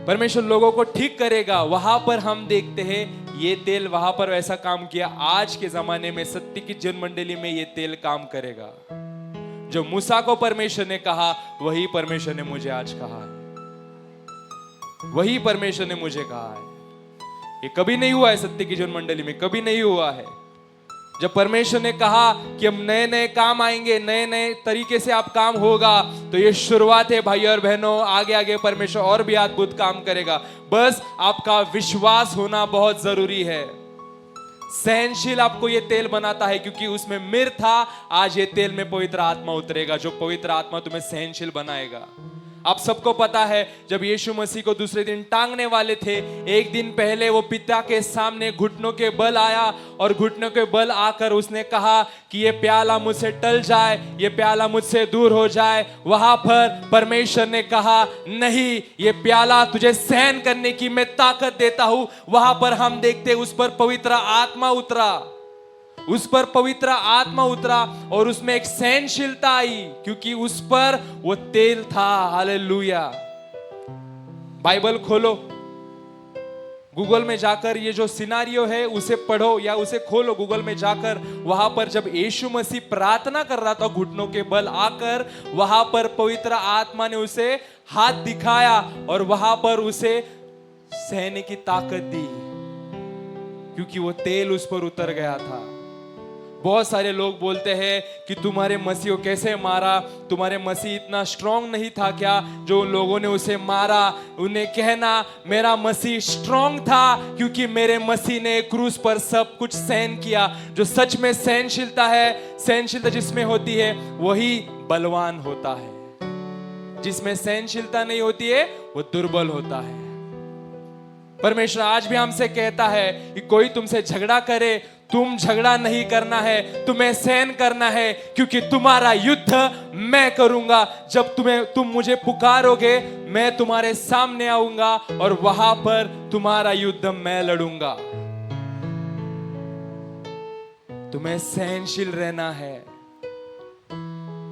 परमेश्वर लोगों को ठीक करेगा. वहां पर हम देखते हैं ये तेल वहां पर वैसा काम किया. आज के जमाने में सत्य की जन मंडली में ये तेल काम करेगा. जो मूसा को परमेश्वर ने कहा वही परमेश्वर ने मुझे आज कहा है, वही परमेश्वर ने मुझे कहा है. ये कभी नहीं हुआ है सत्य की जन मंडली में, कभी नहीं हुआ है. जब परमेश्वर ने कहा कि हम नए नए काम आएंगे, नए नए तरीके से आप काम होगा, तो ये शुरुआत है भाई और बहनों. आगे आगे परमेश्वर और भी अद्भुत काम करेगा. बस आपका विश्वास होना बहुत जरूरी है. सहनशील आपको ये तेल बनाता है, क्योंकि उसमें मिर था. आज ये तेल में पवित्र आत्मा उतरेगा, जो पवित्र आत्मा तुम्हें सहनशील बनाएगा. आप सबको पता है जब यीशु मसीह को दूसरे दिन टांगने वाले थे, एक दिन पहले वो पिता के सामने घुटनों के बल आया, और घुटनों के बल आकर उसने कहा कि ये प्याला मुझसे टल जाए, ये प्याला मुझसे दूर हो जाए. वहां पर परमेश्वर ने कहा नहीं, ये प्याला तुझे सहन करने की मैं ताकत देता हूं. वहां पर हम देखते उस पर पवित्र आत्मा उतरा, उस पर पवित्र आत्मा उतरा, और उसमें एक सहनशीलता आई, क्योंकि उस पर वो तेल था. हालेलुया. बाइबल खोलो, गूगल में जाकर ये जो सिनारियो है उसे पढ़ो या उसे खोलो गूगल में जाकर। वहां पर जब यीशु मसीह प्रार्थना कर रहा था घुटनों के बल आकर, वहां पर पवित्र आत्मा ने उसे हाथ दिखाया और वहां पर उसे सहने की ताकत दी, क्योंकि वो तेल उस पर उतर गया था। बहुत सारे लोग बोलते हैं कि तुम्हारे मसीह को कैसे मारा, तुम्हारे मसीह इतना स्ट्रांग नहीं था क्या जो उन लोगों ने उसे मारा। उन्हें कहना मेरा मसीह स्ट्रांग था क्योंकि मेरे मसीह ने क्रूस पर सब कुछ सहन किया। जो सच में सहनशीलता है, सहनशीलता जिसमें होती है वही बलवान होता है। जिसमें सहनशीलता नहीं होती है वो दुर्बल होता है। परमेश्वर आज भी हमसे कहता है कि कोई तुमसे झगड़ा करे, तुम झगड़ा नहीं करना है, तुम्हें सहन करना है, क्योंकि तुम्हारा युद्ध मैं करूंगा। जब तुम मुझे पुकारोगे मैं तुम्हारे सामने आऊंगा और वहां पर तुम्हारा युद्ध मैं लड़ूंगा। तुम्हें सहनशील रहना है।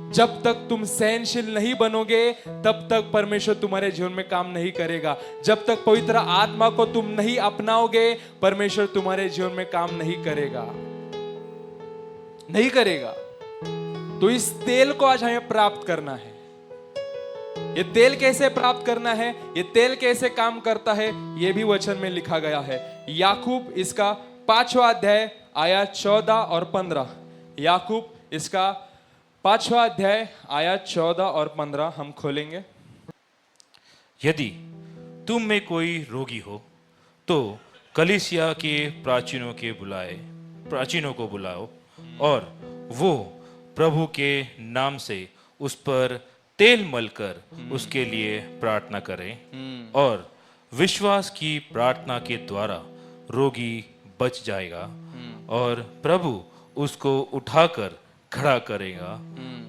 जब तक तुम सहनशील नहीं बनोगे तब तक परमेश्वर तुम्हारे जीवन में काम नहीं करेगा। जब तक पवित्र आत्मा को तुम नहीं अपनाओगे परमेश्वर तुम्हारे जीवन में काम नहीं करेगा, नहीं करेगा। तो इस तेल को आज हमें प्राप्त करना है। ये तेल कैसे प्राप्त करना है, ये तेल कैसे काम करता है, ये भी वचन में लिखा गया है। याकूब इसका 5वां अध्याय आयत 14 और 15। याकूब इसका 5वां अध्याय आयत 14 और 15 हम खोलेंगे। यदि तुम में कोई रोगी हो तो कलीसिया के प्राचीनों को बुलाओ और वो प्रभु के नाम से उस पर तेल मलकर उसके लिए प्रार्थना करें और विश्वास की प्रार्थना के द्वारा रोगी बच जाएगा और प्रभु उसको उठाकर खड़ा करेगा।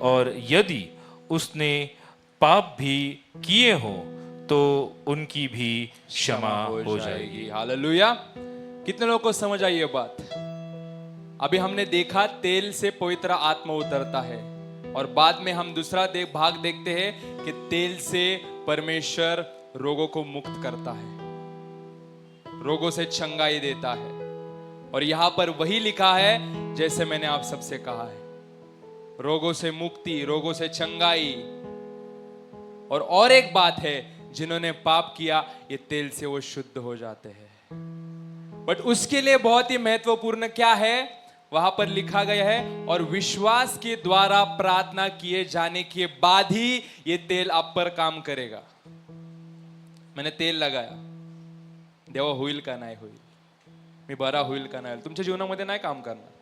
और यदि उसने पाप भी किए हो तो उनकी भी क्षमा हो जाएगी। हालेलुया। कितने लोगों को समझ आई ये बात? अभी हमने देखा तेल से पवित्र आत्मा उतरता है और बाद में हम दूसरा भाग देखते हैं कि तेल से परमेश्वर रोगों को मुक्त करता है, रोगों से चंगाई देता है। और यहां पर वही लिखा है जैसे मैंने आप सबसे कहा है, रोगों से मुक्ति, रोगों से चंगाई। और एक बात है, जिन्होंने पाप किया ये तेल से वो शुद्ध हो जाते हैं। बट उसके लिए बहुत ही महत्वपूर्ण क्या है, वहां पर लिखा गया है और विश्वास के द्वारा प्रार्थना किए जाने के बाद ही ये तेल आप पर काम करेगा। मैंने तेल लगाया, देवा होईल का नाही होईल, मी बरा होईल का नाही होईल, तुमच्या जीवनामध्ये नाही काम करणार,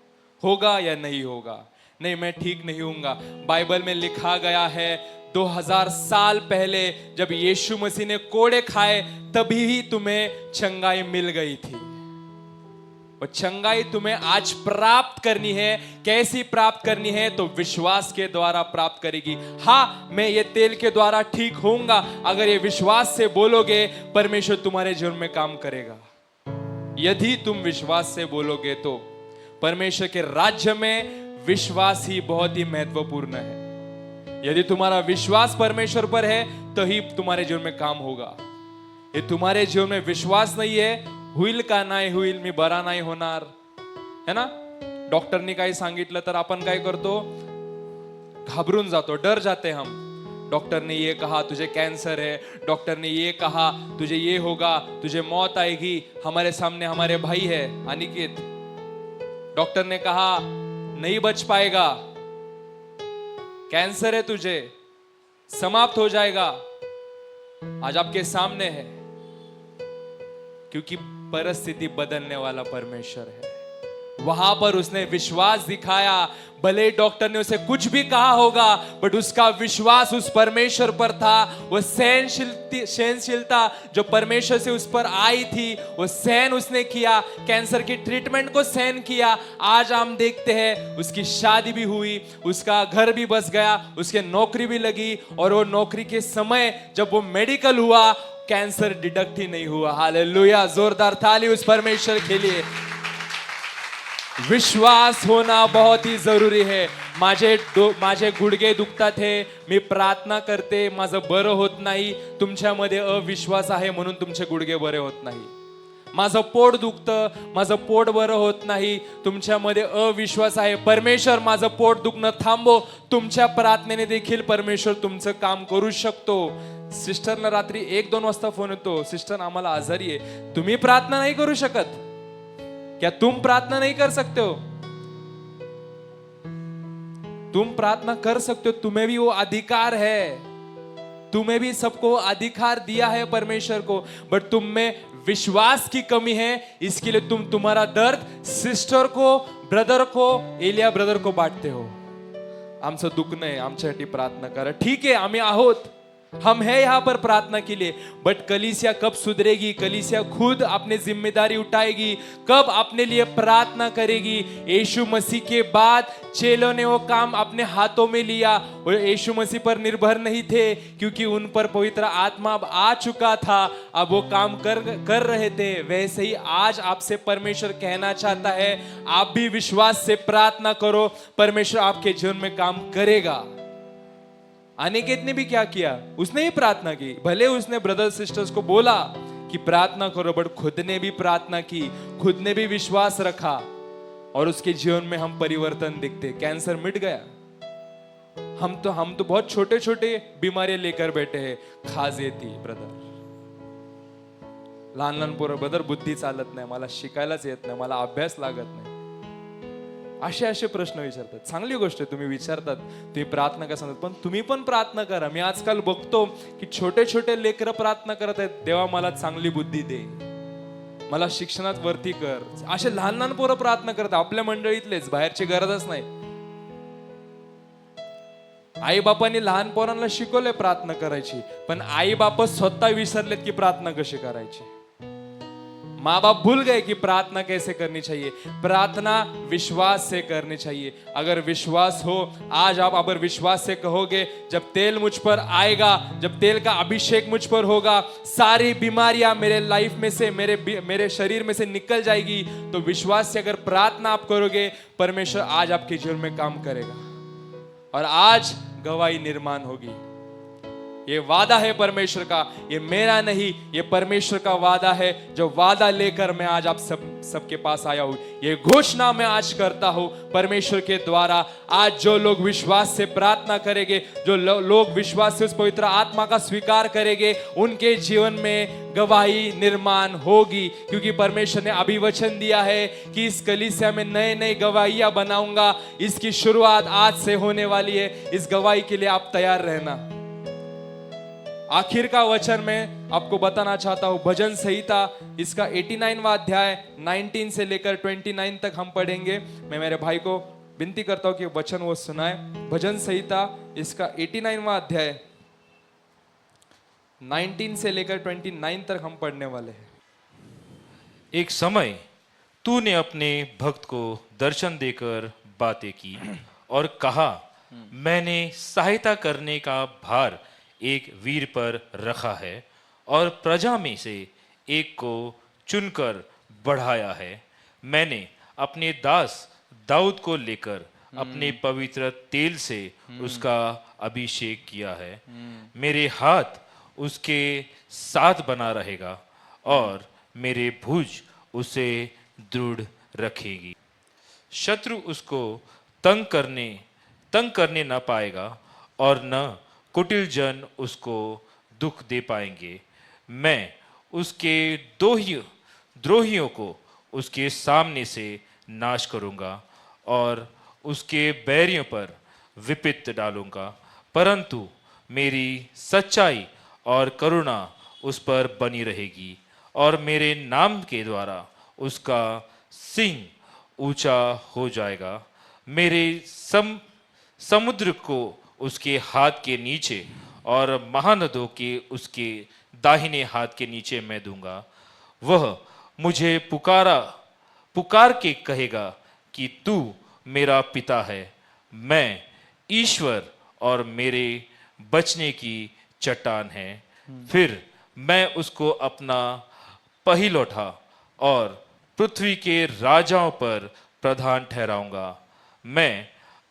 होगा या नहीं होगा, नहीं मैं ठीक नहीं होऊंगा। बाइबल में लिखा गया है 2000 साल पहले जब यीशु मसीह ने कोड़े खाए तभी ही तुम्हें चंगाई मिल गई थी। और चंगाई तुम्हें आज प्राप्त करनी है। कैसी प्राप्त करनी है? तो विश्वास के द्वारा प्राप्त करेगी। हाँ, मैं ये तेल के द्वारा ठीक होऊंगा, अगर ये विश्वास से बोलोगे परमेश्वर तुम्हारे जीवन में काम करेगा। यदि तुम विश्वास से बोलोगे तो परमेश्वर के राज्य में विश्वास ही बहुत ही महत्वपूर्ण है। यदि तुम्हारा विश्वास परमेश्वर पर है तो ही तुम्हारे जीवन में काम होगा। ये तुम्हारे जीवन में विश्वास नहीं है, होईल का नाही होईल, मी बरा नाही होणार, है ना? डॉक्टरनी काही सांगितलं तर आपण काय करतो? घाबरून जातो, डर जाते हम। डॉक्टर ने ये कहा तुझे कैंसर है, डॉक्टर ने ये कहा तुझे ये होगा, तुझे मौत आएगी। हमारे सामने हमारे भाई है अनिकेत, डॉक्टर ने कहा नहीं बच पाएगा, कैंसर है तुझे, समाप्त हो जाएगा। आज आपके सामने है, क्योंकि परिस्थिति बदलने वाला परमेश्वर है। वहां पर उसने विश्वास दिखाया। भले डॉक्टर ने उसे कुछ भी कहा होगा, बट उसका विश्वास उस परमेश्वर पर था। वो सहनशीलता जो परमेश्वर से उस पर आई थी वो सहन उसने किया, कैंसर की ट्रीटमेंट को सहन किया। आज हम देखते हैं उसकी शादी भी हुई, उसका घर भी बस गया, उसके नौकरी भी लगी, और वो नौकरी के समय जब वो मेडिकल हुआ कैंसर डिटेक्ट ही नहीं हुआ। हालेलुया, जोरदार ताली उस परमेश्वर के लिए। विश्वास होना बहुत ही जरुरी है। माझे गुडघे दुखतात हे, मी प्रार्थना करते, माझं बरं होत नाही। तुमच्यामध्ये अविश्वास आहे म्हणून तुमचे गुडघे बरे होत नाही। माझं पोट दुखतं, माझं पोट बरं होत नाही, तुमच्यामध्ये अविश्वास आहे, परमेश्वर माझं पोट दुखणं थांबव. तुमच्या प्रार्थनेने देखील परमेश्वर तुमचं काम करू शकतो. सिस्टरला रात्री 1-2 वाजता फोन येतो, सिस्टर आम्हाला आजारी आहे, तुम्ही प्रार्थना नाही करू शकत क्या? तुम प्रार्थना नहीं कर सकते हो? तुम प्रार्थना कर सकते हो, तुम्हें भी वो अधिकार है, तुम्हें भी सबको अधिकार दिया है परमेश्वर को, बट तुम में विश्वास की कमी है. इसके लिए तुम तुम्हारा दर्द सिस्टर को, ब्रदर को, एलिया ब्रदर को बांटते हो. आमचं दुखणं आहे, आमच्यासाठी प्रार्थना करा. ठीक है, आम्ही आहोत, हम हैं यहाँ पर प्रार्थना के लिए, बट कलीसिया कब सुधरेगी? कलीसिया खुद अपनी जिम्मेदारी उठाएगी, कब अपने लिए प्रार्थना करेगी. यीशु मसीह के बाद चेलों ने वो काम अपने हाथों में लिया. वो यीशु मसीह पर निर्भर नहीं थे क्योंकि उन पर पवित्र आत्मा अब आ चुका था, अब वो काम कर रहे थे. वैसे ही आज आपसे परमेश्वर कहना चाहता है, आप भी विश्वास से प्रार्थना करो, परमेश्वर आपके जीवन में काम करेगा. अनिकेत ने भी क्या किया? उसने ही प्रार्थना की. भले उसने ब्रदर सिस्टर्स को बोला कि प्रार्थना करो, बट खुद ने भी प्रार्थना की, खुद ने भी विश्वास रखा, और उसके जीवन में हम परिवर्तन दिखते. कैंसर मिट गया. हम तो बहुत छोटे छोटे बीमारियां लेकर बैठे हैं. खाज येते ब्रदर, लहान लहान पोरं, ब्रदर बुद्धी चालत नाही, मला शिकायलाच येत नाही, मला अभ्यास लागत नाही, असे प्रश्न विचारतात. चांगली गोष्ट आहे, तुम्ही विचारतात, तुम्ही प्रार्थना का सांगतात, पण तुम्ही पण प्रार्थना करा. मी आजकाल बघतो की छोटे छोटे लेकरं प्रार्थना करत आहेत, देवा मला चांगली बुद्धी दे, मला शिक्षणात वरती कर. असे लहान लहान पोरं प्रार्थना करतात, आपल्या मंडळीतलेच, बाहेरची गरजच नाही. आई बापांनी लहान पोरांना शिकवलंय प्रार्थना करायची, पण आई बाप स्वतः विसरलेत की प्रार्थना कशी करायची. माँ बाप भूल गए कि प्रार्थना कैसे करनी चाहिए. प्रार्थना विश्वास से करनी चाहिए. अगर विश्वास हो, आज आप अगर विश्वास से कहोगे, जब तेल मुझ पर आएगा, जब तेल का अभिषेक मुझ पर होगा, सारी बीमारियां मेरे लाइफ में से, मेरे शरीर में से निकल जाएगी. तो विश्वास से अगर प्रार्थना आप करोगे, परमेश्वर आज आपके जीवन में काम करेगा और आज गवाही निर्माण होगी. ये वादा है परमेश्वर का, ये मेरा नहीं, ये परमेश्वर का वादा है, जो वादा लेकर मैं आज आप सबके पास आया हूं. ये घोषणा मैं आज करता हूं परमेश्वर के द्वारा. आज जो लोग विश्वास से प्रार्थना करेंगे, जो लोग विश्वास से उस पवित्र आत्मा का स्वीकार करेंगे, उनके जीवन में गवाही निर्माण होगी. क्योंकि परमेश्वर ने अभी वचन दिया है कि इस कलीसिया में नए नए गवाहियां बनाऊंगा. इसकी शुरुआत आज से होने वाली है. इस गवाही के लिए आप तैयार रहना. आखिर का वचन मैं आपको बताना चाहता हूं, भजन संहिता इसका 89वां अध्याय 19 से लेकर 29 तक हम पढ़ेंगे. मैं मेरे भाई को विनती करता हूं कि वचन वो सुनाए. भजन संहिता इसका 89वां अध्याय 19 से लेकर 29 तक हम पढ़ने वाले हैं. एक समय तूने अपने भक्त को दर्शन देकर बातें की और कहा, मैंने सहायता करने का भार एक वीर पर रखा है और प्रजा में से एक को चुनकर बढ़ाया है. मैंने अपने दास दाऊद को लेकर अपने पवित्र तेल से उसका अभिषेक किया है. मेरे हाथ उसके साथ बना रहेगा और मेरे भुज उसे दृढ़ रखेगी. शत्रु उसको तंग करने न पाएगा और न कुटिल जन उसको दुख दे पाएंगे. मैं उसके द्रोहियों को उसके सामने से नाश करूंगा और उसके बैरियों पर विपत्ति डालूंगा. परंतु मेरी सच्चाई और करुणा उस पर बनी रहेगी और मेरे नाम के द्वारा उसका सिंह ऊंचा हो जाएगा. मेरे समुद्र को उसके हाथ के नीचे और महानदों के उसके दाहिने हाथ के नीचे मैं दूंगा. वह मुझे पुकार के कहेगा कि तू मेरा पिता है. मैं ईश्वर और मेरे बचने की चट्टान है. फिर मैं उसको अपना पहिलौठा और पृथ्वी के राजाओं पर प्रधान ठहराऊंगा. मैं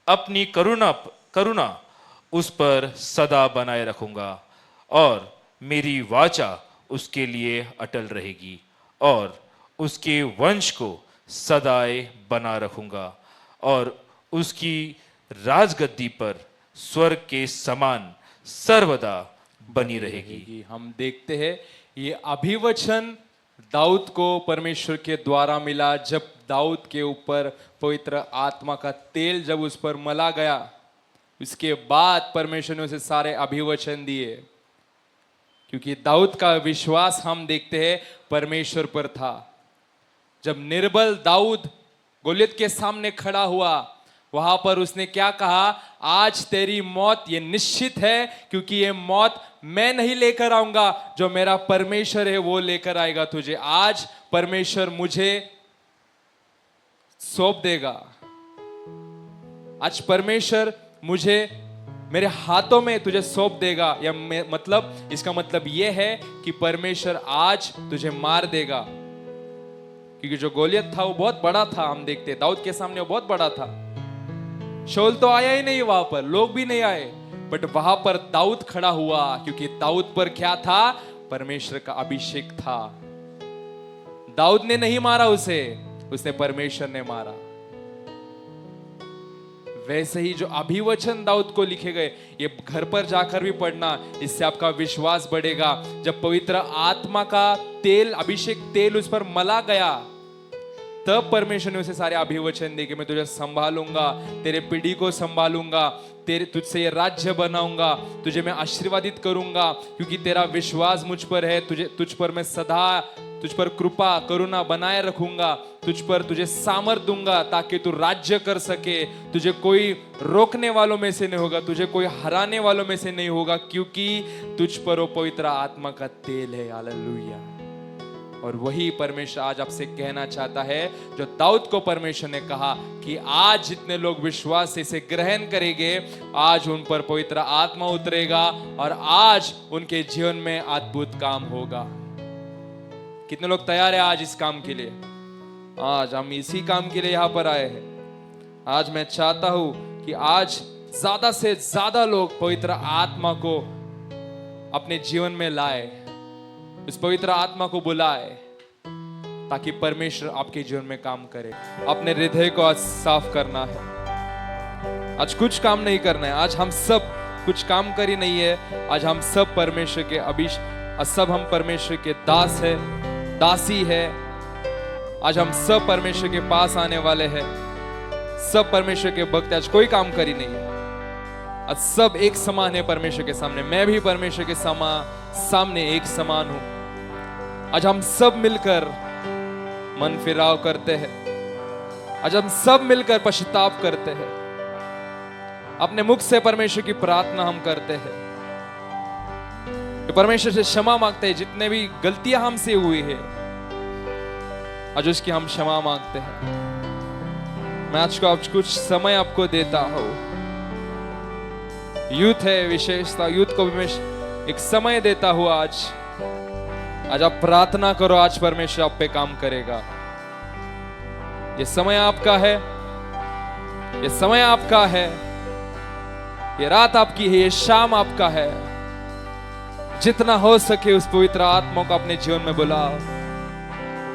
अपनी करुणा उस पर सदा बनाए रखूंगा और मेरी वाचा उसके लिए अटल रहेगी और उसके वंश को सदाए बना रखूंगा और उसकी राजगद्दी पर स्वर्ग के समान सर्वदा बनी रहेगी। कि हम देखते हैं ये अभिवचन दाऊद को परमेश्वर के द्वारा मिला। जब दाऊद के ऊपर पवित्र आत्मा का तेल जब उस पर मला गया, उसके बाद परमेश्वर ने उसे सारे अभिवचन दिए, क्योंकि दाऊद का विश्वास हम देखते हैं परमेश्वर पर था। जब निर्बल दाऊद गोलियत के सामने खड़ा हुआ, वहां पर उसने क्या कहा? आज तेरी मौत ये निश्चित है, क्योंकि ये मौत मैं नहीं लेकर आऊंगा, जो मेरा परमेश्वर है वो लेकर आएगा तुझे। आज परमेश्वर मुझे सौंप देगा, आज परमेश्वर मुझे मेरे हाथों में तुझे सौंप देगा। या मतलब इसका मतलब यह है कि परमेश्वर आज तुझे मार देगा, क्योंकि जो गोलियत था वो बहुत बड़ा था। हम देखते दाऊद के सामने वो बहुत बड़ा था। शाऊल तो आया ही नहीं, वहां पर लोग भी नहीं आए, बट वहां पर दाऊद खड़ा हुआ, क्योंकि दाऊद पर क्या था? परमेश्वर का अभिषेक था। दाऊद ने नहीं मारा उसे, उसने परमेश्वर ने मारा। वैसे ही जो अभिवचन दाऊद को लिखे गए, ये घर पर जाकर भी पढ़ना, इससे आपका विश्वास बढ़ेगा। जब पवित्र आत्मा का तेल, अभिषेक तेल उस पर मला गया, तब परमेश्वर ने उसे सारे अभिवचन दे कि मैं तुझे संभालूंगा, तेरे पीढ़ी को संभालूंगा, तेरे तुझसे ये राज्य बनाऊंगा, तुझे मैं आशीर्वादित करूंगा, क्योंकि तेरा विश्वास मुझ पर है। तुझ पर मैं सदा, तुझ पर कृपा करुणा बनाए रखूंगा, तुझे सामर्थ दूंगा ताकि तू राज्य कर सके। तुझे कोई रोकने वालों में से नहीं होगा, तुझे कोई हराने वालों में से नहीं होगा, क्योंकि तुझ पर वो पवित्र आत्मा का तेल है। हालेलुया। और वही परमेश्वर आज आपसे कहना चाहता है, जो दाऊद को परमेश्वर ने कहा कि आज जितने लोग विश्वास से इसे ग्रहण करेंगे, आज उन पर पवित्र आत्मा उतरेगा और आज उनके जीवन में अद्भुत काम होगा। कितने लोग तैयार है आज इस काम के लिए? आज हम इसी काम के लिए यहां पर आए हैं। आज मैं चाहता हूं कि आज ज्यादा से ज्यादा लोग पवित्र आत्मा को अपने जीवन में लाए, इस पवित्र आत्मा को बुलाए, ताकि परमेश्वर आपके जीवन में काम करे। अपने हृदय को आज साफ करना है। आज कुछ काम नहीं करना है। आज हम सब कुछ काम कर ही नहीं है। आज हम सब परमेश्वर के सब हम परमेश्वर के दास है, दासी है। आज हम सब परमेश्वर के पास आने वाले हैं। सब परमेश्वर के भक्त। आज कोई काम कर ही नहीं है। आज सब एक समान है परमेश्वर के सामने। मैं भी परमेश्वर के सामने एक समान हूं। आज हम सब मिलकर मन फिराव करते हैं। आज हम सब मिलकर पश्चाताप करते हैं। अपने मुख से परमेश्वर की प्रार्थना हम करते हैं, परमेश्वर से क्षमा मांगते हैं। जितने भी गलतियां हमसे हुई है, आज उसकी हम क्षमा मांगते हैं। मैं आज कुछ समय आपको देता हूं। यूथ है विशेषता, यूथ को भी मैं एक समय देता हूं। आज आप प्रार्थना करो, आज परमेश्वर आप पे काम करेगा। ये समय आपका है, ये समय आपका है, ये रात आपकी है, ये शाम आपका है। जितना हो सके उस पवित्र आत्मा को अपने जीवन में बुलाओ।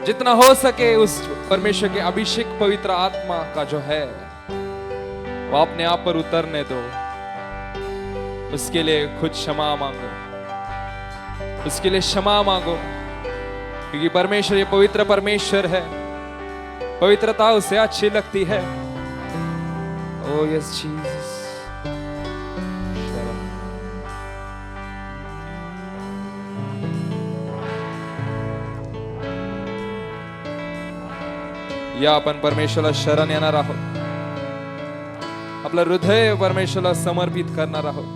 जितना हो सके उस परमेश्वर के अभिषेक पवित्र आत्मा का जो है वो अपने आप पर उतरने दो। उसके लिए खुद क्षमा मांगो, उसके लिए क्षमा मांगो, क्योंकि परमेश्वर ये पवित्र परमेश्वर है। पवित्रता उसे अच्छी लगती है। ओ यस जीसस। या आपण परमेश्वराला शरण येणार आहोत, आपलं हृदय परमेश्वराला समर्पित करणार आहोत।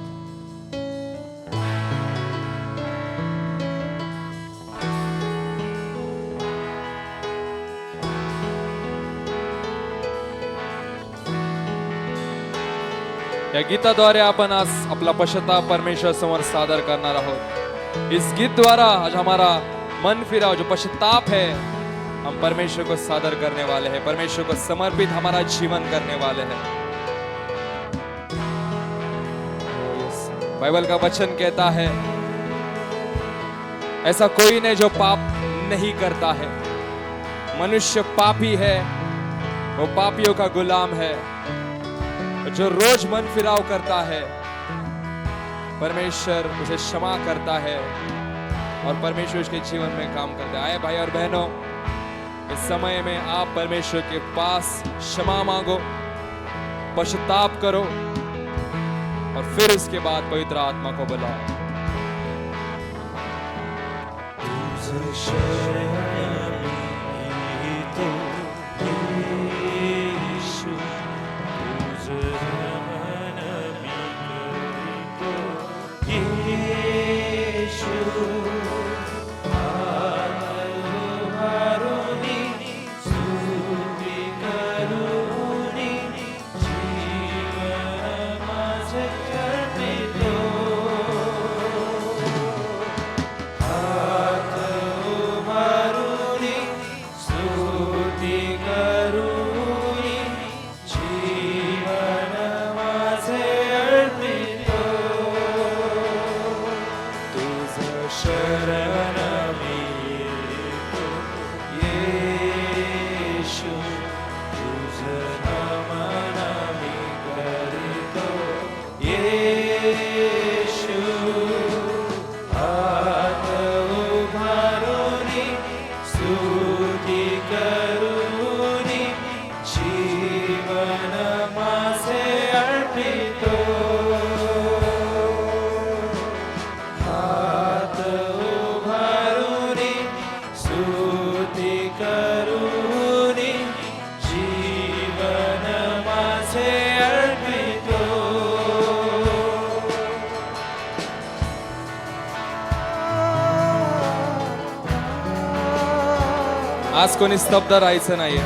या गीताद्वारे आपण आज आपला पश्चाताप परमेश्वर समोर सादर करणार आहोत। इस गीत द्वारा आज हमारा मन फिराव, जो पश्चाताप है, हम परमेश्वर को सादर करने वाले हैं, परमेश्वर को समर्पित हमारा जीवन करने वाले हैं। बाइबल का वचन कहता है, ऐसा कोई नहीं जो पाप नहीं करता है। मनुष्य पापी है, वो पापियों का गुलाम है, जो रोज मन फिराव करता है, परमेश्वर उसे क्षमा करता है और परमेश्वर उसके जीवन में काम करता है। आए भाई और बहनों, इस समय में आप परमेश्वर के पास क्षमा मांगो, पश्चाताप करो और फिर इसके बाद पवित्र आत्मा को बुलाओ। आज कोणी स्तब्ध राहायचं नाहीये,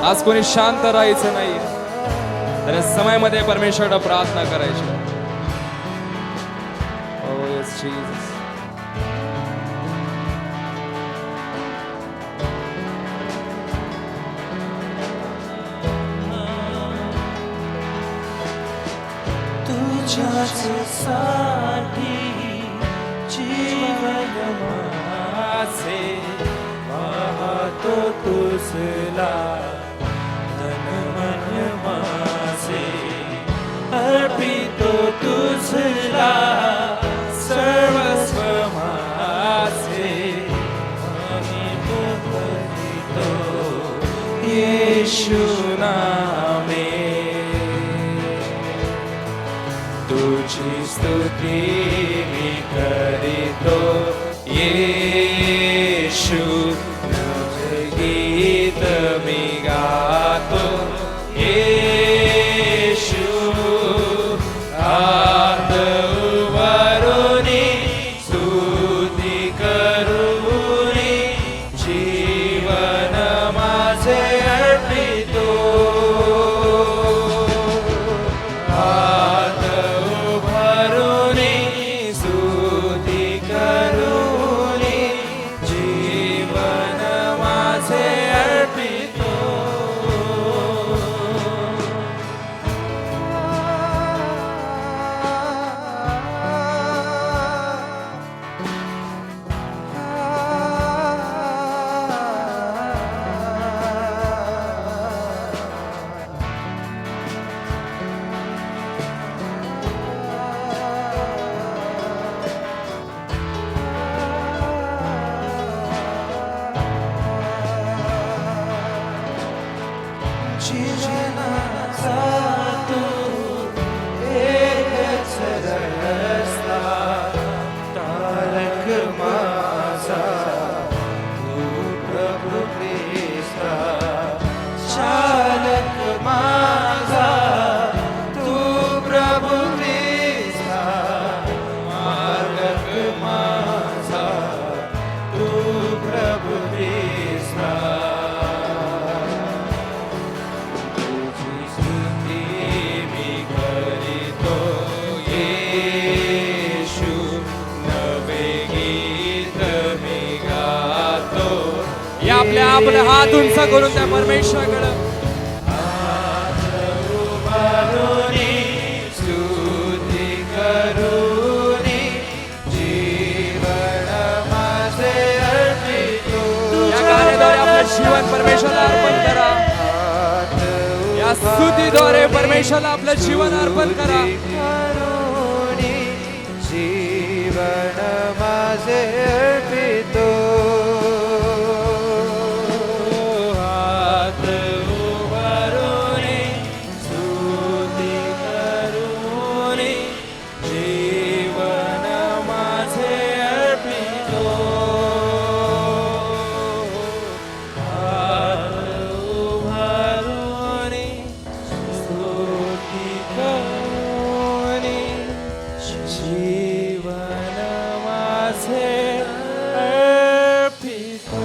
आज कोणी शांत राहायचं नाहीये, तर या समयामध्ये परमेश्वराला प्रार्थना करायची। Oh yes, Jesus. तुझ्यासाठी जीवन माझे वाहतो तुझला, तन मन माझे अर्पितो तुझला, सर्वस्व माझे अर्पितो येशू नामे। तुझी स्तुती मी करीतो येशू, नवे गीत मी गातो येशू, आत उभारूनी स्तुती करूनी जीवन माझे अर्पितो। जीवनाचा तू एकच रस्ता, तारक माझा तू प्रभू ख्रिस्ता, चालक माझा तू प्रभू ख्रिस्ता, मार्ग माझा तू प्रभू ख्रिस्ता। या आपले हात उंच करून त्या परमेश्वराकडे स्तुती करूनी जीवन माझे अर्पितो। या गाण्याद्वारे द्वारे परमेश्वराला आपलं जीवन अर्पण करा. करुणी जीवन माझे अर्पितो. हात उभारूनी स्तुती करुणी जीवन माझे अर्पितो. हात उभारूनी स्तुती करुणी जीवन माझे अर्पितो.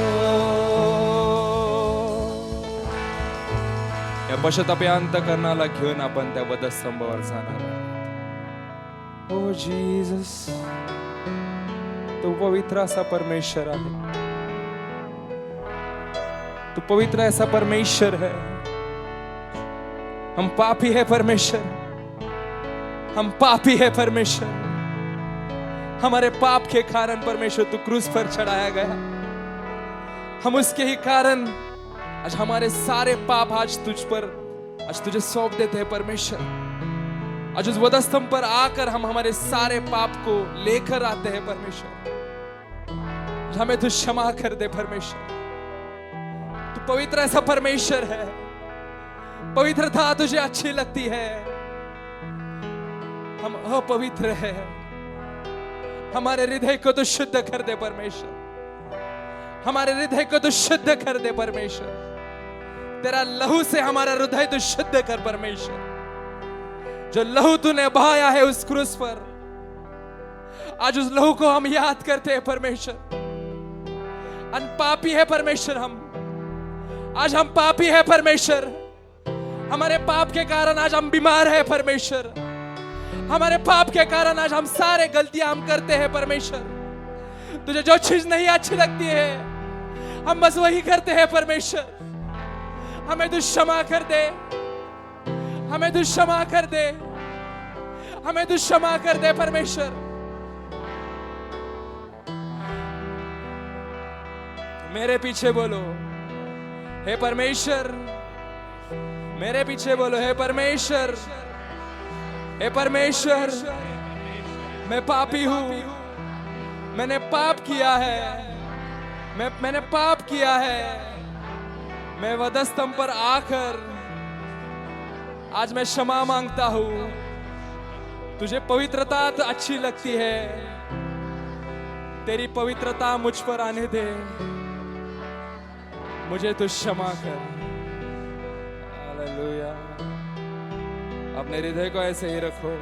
या पश्चातापी अंतकरणाला घेऊन आपण त्या वधस्तंभावर जाणार आहोत. ओ जीसस, तू पवित्र असा परमेश्वर आहे. तू पवित्र ऐसा परमेश्वर है. हम पापी है परमेश्वर, हम पापी है परमेश्वर. हमारे पाप के कारण परमेश्वर तू क्रूस पर चढ़ाया गया. हम उसके ही कारण आज हमारे सारे पाप आज तुझे सौंप देते हैं परमेश्वर. आज उस वधस्तंभ पर आकर हम हमारे सारे पाप को लेकर आते हैं परमेश्वर. हमें तू क्षमा कर दे परमेश्वर. तू पवित्र ऐसा परमेश्वर है. पवित्रता तुझे अच्छी लगती है. हम अपवित्र है. हमारे हृदय को तो शुद्ध कर दे परमेश्वर. हमारे हृदय को तो शुद्ध कर दे परमेश्वर. तेरा लहू से हमारा हृदय तो शुद्ध कर परमेश्वर. जो लहू तूने बहाया है उस क्रूस पर, आज उस लहू को हम याद करते हैं परमेश्वर. अनपापी है परमेश्वर हम. आज हम पापी है परमेश्वर. हमारे पाप के कारण आज हम बीमार है परमेश्वर. हमारे पाप के कारण आज हम सारे गलतियां हम करते हैं परमेश्वर. तुझे जो चीज नहीं अच्छी लगती है हम बस वही करते हैं परमेश्वर. हमें तू क्षमा कर दे. हमें तू क्षमा कर दे. हमें तू क्षमा कर दे परमेश्वर. मेरे पीछे बोलो, हे परमेश्वर. मेरे पीछे बोलो, हे परमेश्वर. हे परमेश्वर, मैं पापी हूं. मैंने पाप किया है. मैंने पाप किया है. मैं वधस्तंभ पर आकर आज मैं क्षमा मांगता हूं. तुझे पवित्रता तो अच्छी लगती है. तेरी पवित्रता मुझ पर आने दे. मुझे तो क्षमा कर. हालेलुया. अपने हृदय को ऐसे ही रखो.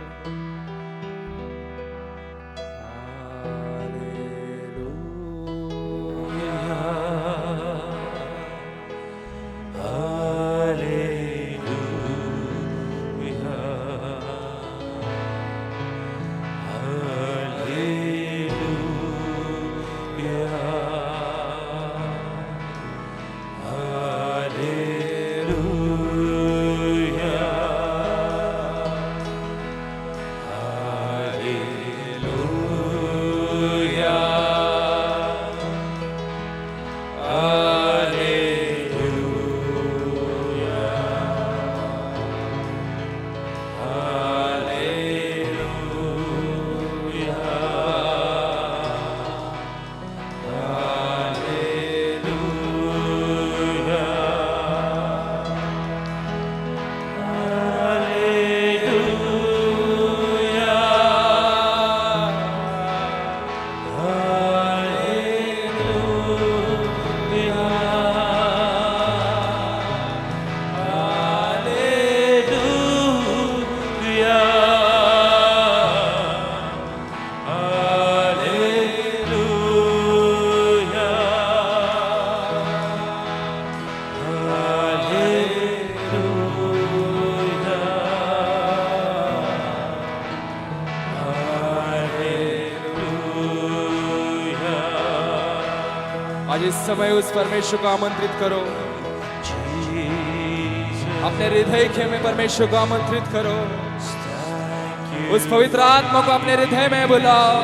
आज इस समय उस परमेश्वर को आमंत्रित करो. अपने हृदय के में परमेश्वर को आमंत्रित करो. उस पवित्र आत्मा को अपने हृदय में बुलाओ.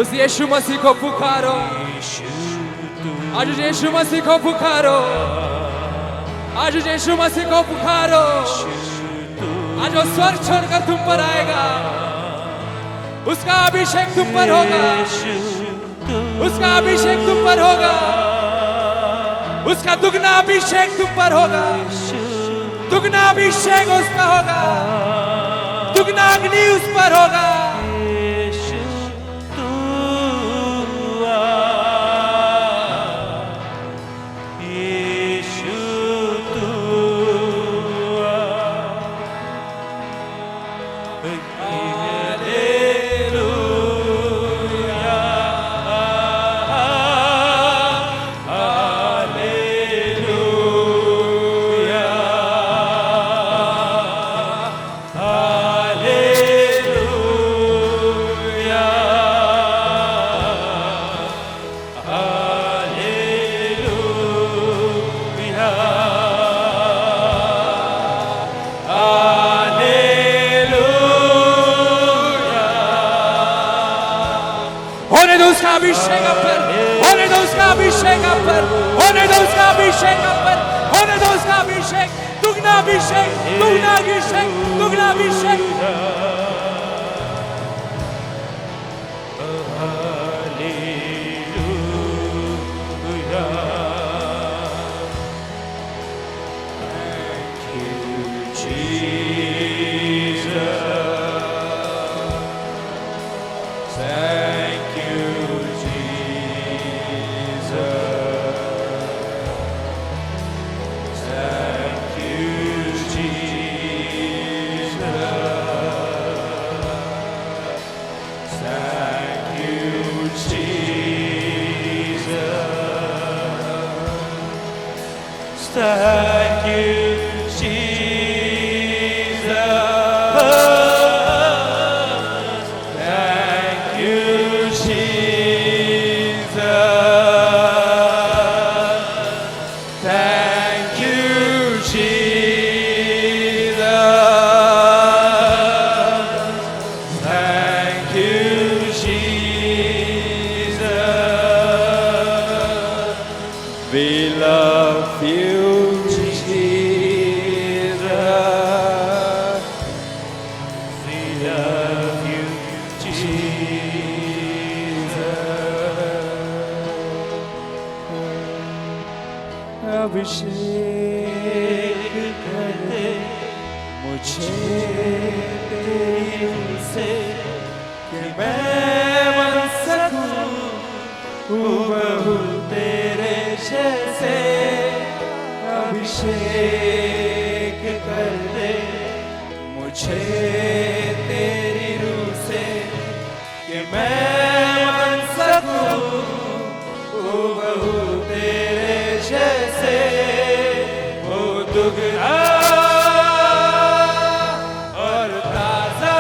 उस यीशु मसीह को पुकारो. आज उस यीशु मसीह को पुकारो. आज उस यीशु मसीह को पुकारो, आज वो स्वर्ग छोड़कर तुम पर आएगा, उसका अभिषेक तुम पर होगा, उसका अभिषेक तुम पर होगा, उसका दुगना अभिषेक तुम पर होगा, दुगना अभिषेक उसका होगा, दुगना अग्नि उस पर होगा। होने दो उसका अभिषेक आप पर, होने दो उसका अभिषेक आप पर, होने दो उसका अभिषेक आप पर, होने दो उसका अभिषेक, दुगना अभिषेक, दुगना अभिषेक, दुगना अभिषेक। Thank you, Jesus. Thank you, Jesus. Thank you, Jesus. Thank you, Jesus. We love you. अभिषेक कर दे मुझे तेरे से कि मैं बन सकूं हूबहू तेरे जैसे। अभिषेक कर दे मुझे तेरी रूह से कि मैं बन सकूं हूबहू तेरे जैसे। वो दुगना और ताजा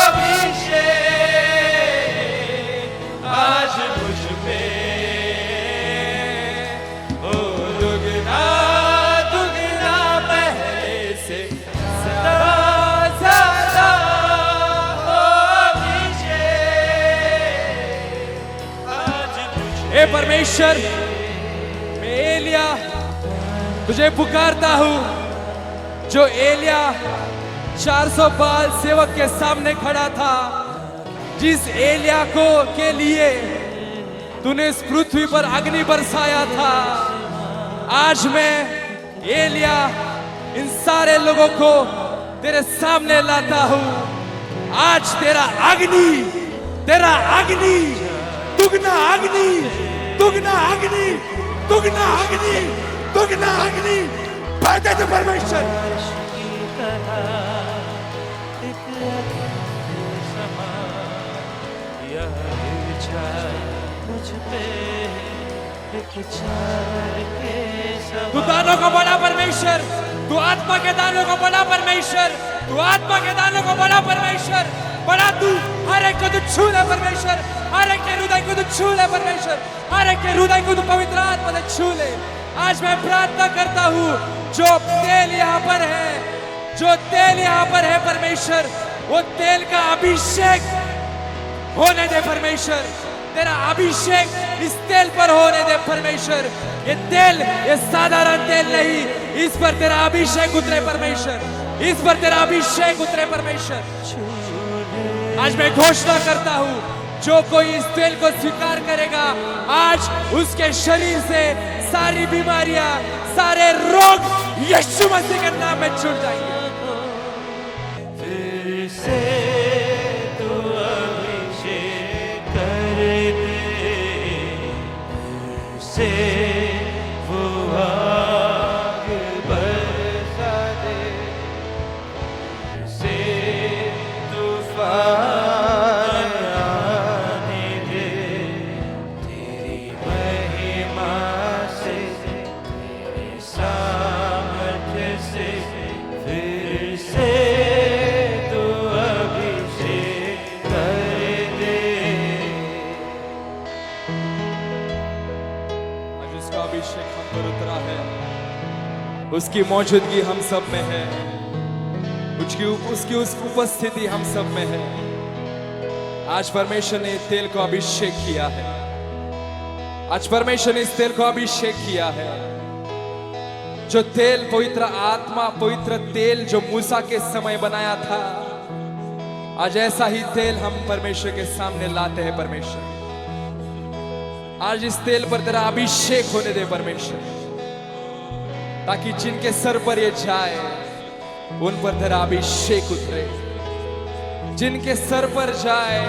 अभिषेक आज मुझ पे। वो दुगना दुगना पहले से सदा सदा अभिषेक आज मुझ पे। ए परमेश्वर, मैं एलिया तुझे पुकारता हूं, जो एलिया 400 बाल सेवक के सामने खड़ा था, जिस एलिया को के लिए तूने इस पृथ्वी पर अग्नि बरसाया था। आज मैं एलिया इन सारे लोगों को तेरे सामने लाता हूं। आज तेरा अग्नि दुगना अग्नि, दुगना अग्नि, दुगना अग्नि, दुगना अग्नि भर दे तू परमेश्वर। तू दानों को बड़ा परमेश्वर, तू आत्मा के दानों को बड़ा परमेश्वर, तू आत्मा के दानों को बड़ा परमेश्वर, बड़ा तू हर एक को तू छू ले परमेश्वर, हर एक के हृदय को तू छू ले परमेश्वर, हर एक के हृदय को तू पवित्र आत्मा से छू ले। आज मैं प्रार्थना करता हूँ, जो तेल यहाँ पर है, जो तेल यहाँ पर है परमेश्वर, वो तेल का अभिषेक होने दे परमेश्वर, तेरा अभिषेक इस तेल पर होने दे परमेश्वर। ये तेल ये साधारण तेल नहीं, इस पर तेरा अभिषेक उतरे परमेश्वर, इस पर तेरा अभिषेक उतरे परमेश्वर। आज मैं घोषणा करता हूं, जो कोई इस तेल को स्वीकार करेगा, आज उसके शरीर से सारी बीमारियां, सारे रोग यीशु मसीह के नाम में छूट जाएंगे। फिर से तू अभिषेक कर दे, फिर से वो आग बरसा दे, फिर से तूफान आने दे, तेरी महिमा से, तेरे सामर्थ्य से, फिर से तू अभिषेक कर दे। आज उसका अभिषेक हम पर उतरा है, उसकी मौजूदगी हम सब में है, उसकी उस उपस्थिति हम सब में है। आज परमेश्वर ने तेल को अभिषेक किया है, आज परमेश्वर ने इस तेल को अभिषेक किया है। जो तेल पवित्र आत्मा, पवित्र तेल जो मूसा के समय बनाया था, आज ऐसा ही तेल हम परमेश्वर के सामने लाते हैं। परमेश्वर आज इस तेल पर तेरा अभिषेक होने दे परमेश्वर, ताकि जिनके सर पर ये जाए उन पर तेरा अभिषेक उतरे। जिनके सर पर जाए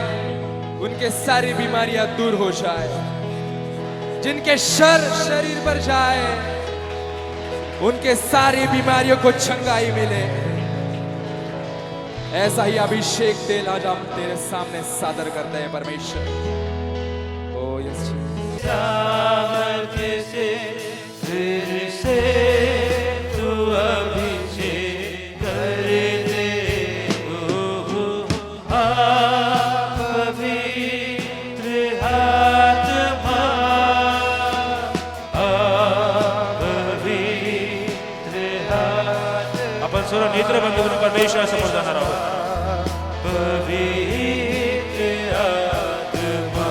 उनके सारी बीमारियां दूर हो जाए, जिनके शरीर पर जाए उनके सारी बीमारियों को चंगाई मिले। ऐसा ही अभिषेक तेल आज हम तेरे सामने सादर करते हैं परमेश्वर। ओ यस सामर्थ्य से फिर से तू अभिषेक कर दे, पवित्र आत्मा, पवित्र आत्मा। आपण सर्व नेत्र बंद करून परमेश्वरासमोर जाणार आहोत। पवित्र आत्मा,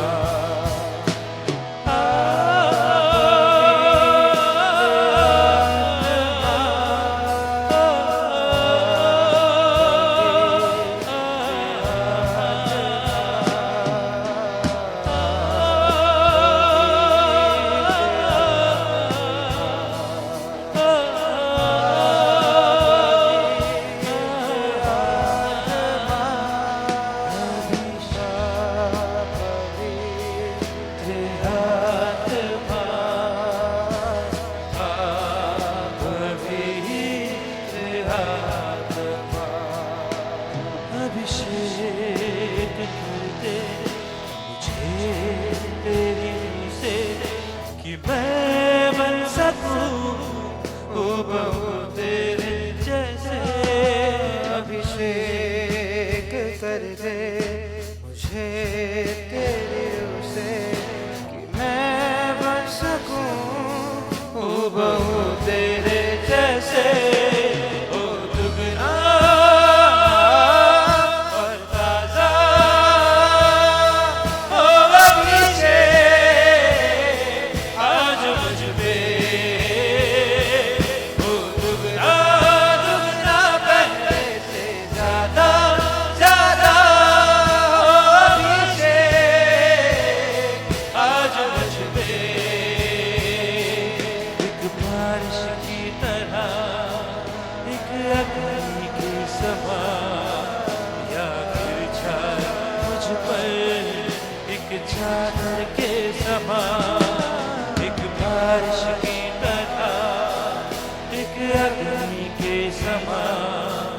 अभिषेक कर दे मुझे तेरी से, कि मैं बन सकूं हूबहू तेरे जैसे। अभिषेक कर दे मुझे तेरी रूह से, कि मैं बन सकूं हूबहू तेरे जैसे। ओ दुगना और ताजा हो अभिषेक आज मुझ पे। ओ दुगना दुगना पहले से ज्यादा ज्यादा हो अभिषेक आज मुझ पे। एक बारिश की तरह, एक अग्नि के समान, या गिर जाए मुझ पर एक चादर के समान। एक बारिश की तरह, एक अग्नि के समान,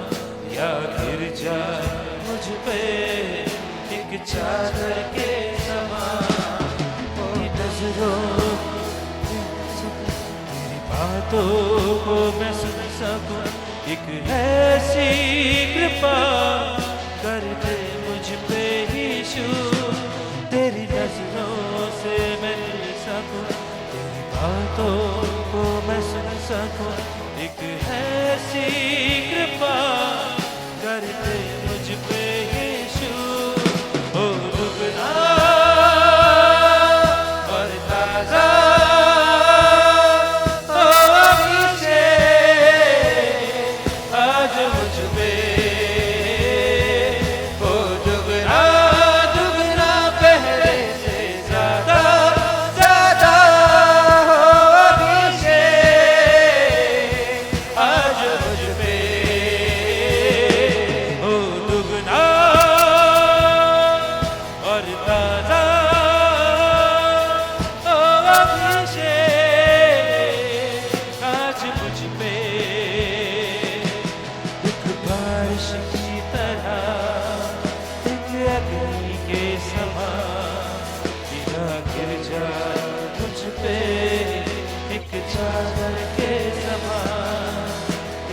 या गिर जाए मुझ पे एक चादर के समान। तेरी नजरों तेरी बातों को मैं सुन सकूं, एक ऐसी कृपा कर दे मुझ पे यीशु। तेरी नजरों से मैं मिल सकूं, तेरी बातों को मैं सुन सकूं, एक ऐसी कृपा कर दे मुझ पे यीशु। ओ दुगना चादर के समान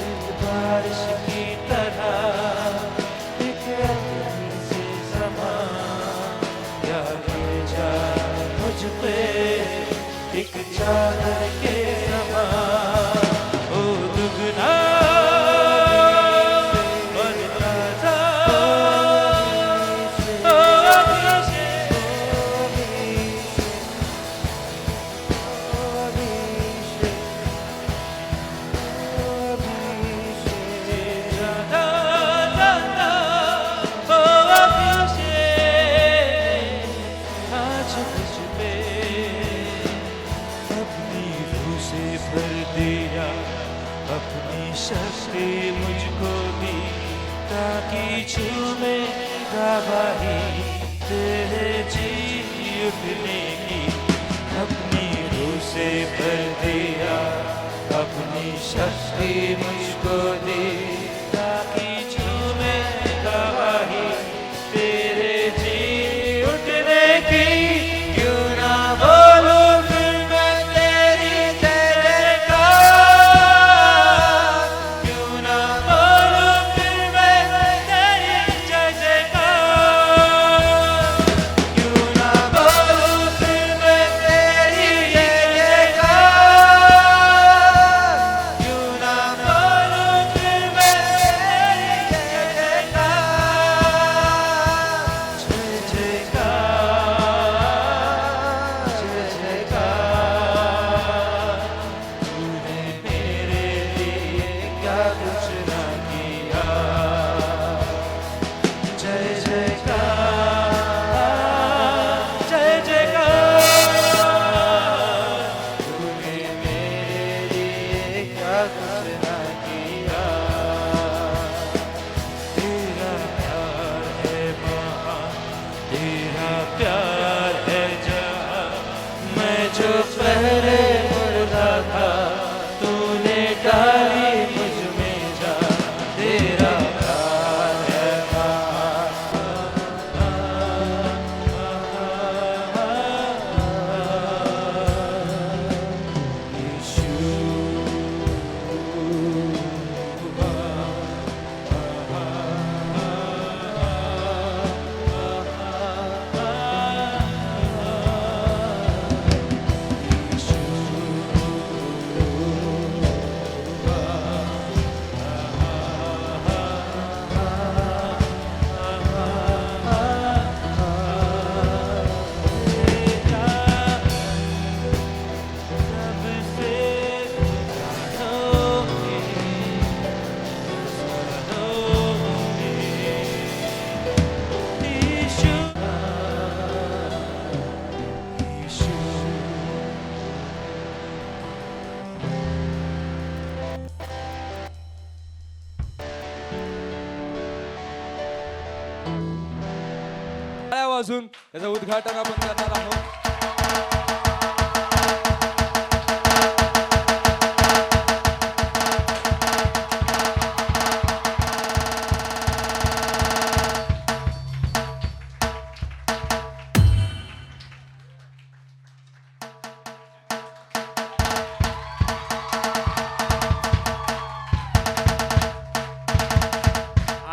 एक बारिश की तरह एक अग्नि से समा या गिर जा मुझ पे एक चादर के समान ओ दुगना बनता जा ओ अभिषेक जाता जाता ओ अभिषेक आज मुझ पे अपनी रूह से भर दिया अपनी शक्ति मुझको दी ताकि छूमे गवाही तेरे जी उठने की अपनी रूह से भर दिया अपनी शक्ति मुझको दी ताकि छूमे गवाही तेरे जी उठने की क्यों ना बोलूं फिर मैं तेरी जयकार क्यों ना बोलूं फिर मैं तेरी जय जयकार क्यों ना बोलूं फिर मैं तेरी जय जयकार क्यों ना बोलूं फिर मैं तेरी जय जयकार जय जयकार तूने मेरे लिए क्या कुछ ना किया जय जयकार जय जयकार तूने मेरे लिए क्या कुछ ना किया तेरा प्यार है महान तेरा प्यार है जहाँ मैं जो पहले मुर्दा था तूने डाली मुझ में जा तेरा प्यार है टाळ्या वाजून त्याचं उद्घाटन आपण करणार आहोत.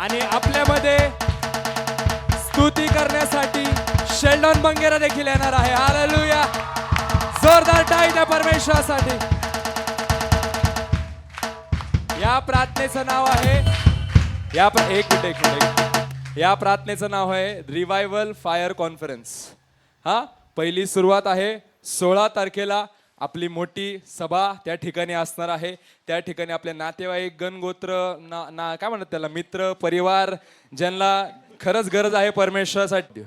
आणि आपल्यामध्ये स्तुती करण्यासाठी शेल्डॉन बंगेरा देखील येणार आहे. हालेलुया, जोरदार टाळी द्या परमेश्वरासाठी. या प्रार्थनेचं नाव आहे एक मिनिट या प्रार्थनेचं नाव आहे रिवायवल फायर कॉन्फरन्स. हा पहिली सुरुवात आहे 16 तारखेला. आपली मोठी सभा त्या ठिकाणी असणार आहे. त्या ठिकाणी आपले नातेवाईक गणगोत्र ना काय म्हणतात त्याला, मित्र परिवार, ज्यांना खरंच गरज आहे परमेश्वरासाठी.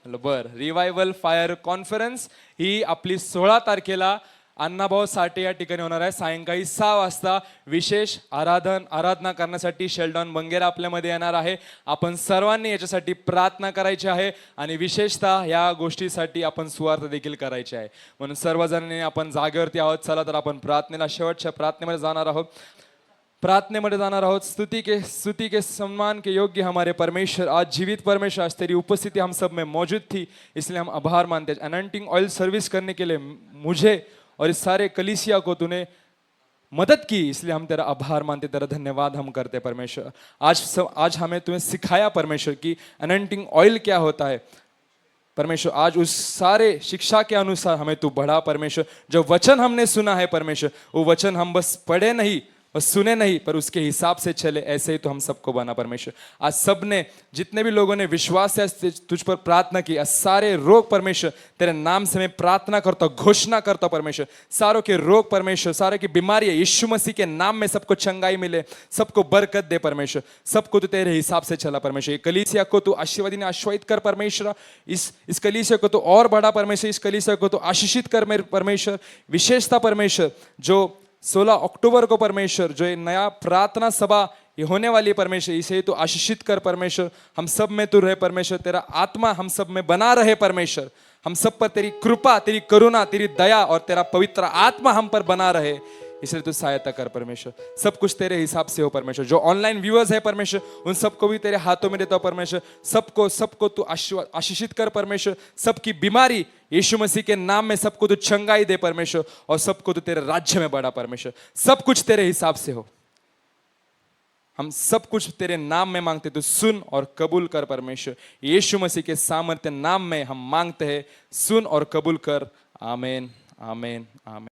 बर, रिवायवल फायर कॉन्फरन्स ही आपली 16 तारखेला अण्णाभाऊ साठे या ठिकाणी होणार आहे. सायंकाळी 6 वाजता विशेष आराधना करण्यासाठी शेल्डॉन बंगेरा आपल्यामध्ये येणार आहे. आपण सर्वांनी याच्यासाठी प्रार्थना करायची आहे आणि विशेषतः या गोष्टीसाठी आपण सुवार्थ देखील करायची आहे. म्हणून सर्वजणांनी आपण जागेवरती आहोत. चला तर आपण प्रार्थनेला शेवटच्या प्रार्थनेमध्ये जाणार आहोत. स्तुति के सम्मान के योग्य हमारे परमेश्वर, आज जीवित परमेश्वर, आज तेरी उपस्थिति हम सब में मौजूद थी, इसलिए हम आभार मानते हैं. अनॉइंटिंग ऑयल सर्विस करने के लिए मुझे और इस सारे कलीसिया को तूने मदद की, इसलिए हम तेरा आभार मानते, तेरा धन्यवाद हम करते परमेश्वर। आज हमें तुम्हें सिखाया परमेश्वर की अनॉइंटिंग ऑयल क्या होता है परमेश्वर। आज उस सारे शिक्षा के अनुसार हमें तू बढ़ा परमेश्वर। जो वचन हमने सुना है परमेश्वर, वो वचन हम बस पढ़े नहीं, बस सुने नहीं, पर उसके हिसाब से चले। ऐसे ही तो हम सबको बना परमेश्वर। आज सबने, जितने भी लोगों ने विश्वास से तुझ पर प्रार्थना की, आज सारे रोग परमेश्वर तेरे नाम से मैं प्रार्थना करता हूं, घोषणा करता हूं परमेश्वर। सारों के रोग परमेश्वर, सारे की बीमारियां यीशु मसीह के नाम में सबको चंगाई मिले, सबको बरकत दे परमेश्वर। सबको तो तेरे हिसाब से चला परमेश्वर। ये कलीसिया को तू आशीर्वादी ने आश्वासित कर परमेश्वर। इस कलीसिया को तो और बढ़ा परमेश्वर। इस कलीसिया को तो आशीषित कर मेरे परमेश्वर। विशेषता परमेश्वर, जो 16 अक्टूबर को परमेश्वर जो ये नया प्रार्थना सभा ये होने वाली है परमेश्वर, इसे तो आशीषित कर परमेश्वर। हम सब में तू रहे परमेश्वर, तेरा आत्मा हम सब में बना रहे परमेश्वर। हम सब पर तेरी कृपा, तेरी करुणा, तेरी दया और तेरा पवित्र आत्मा हम पर बना रहे, इसलिए तू सहायता कर परमेश्वर। सब कुछ तेरे हिसाब से हो परमेश्वर। जो ऑनलाइन व्यूअर्स है परमेश्वर, उन सबको भी तेरे हाथों में देता हूं परमेश्वर। सबको तू आशीषित कर परमेश्वर। सबकी बीमारी यीशु मसीह के नाम में सबको तू चंगाई दे परमेश्वर, और सबको तू तेरे राज्य में बढ़ा परमेश्वर। सब कुछ तेरे हिसाब से हो। हम सब कुछ तेरे नाम में मांगते, तू सुन और कबूल कर परमेश्वर। यीशु मसीह के सामर्थ्य नाम में हम मांगते हैं, सुन और कबूल कर। आमीन, आमीन, आमीन।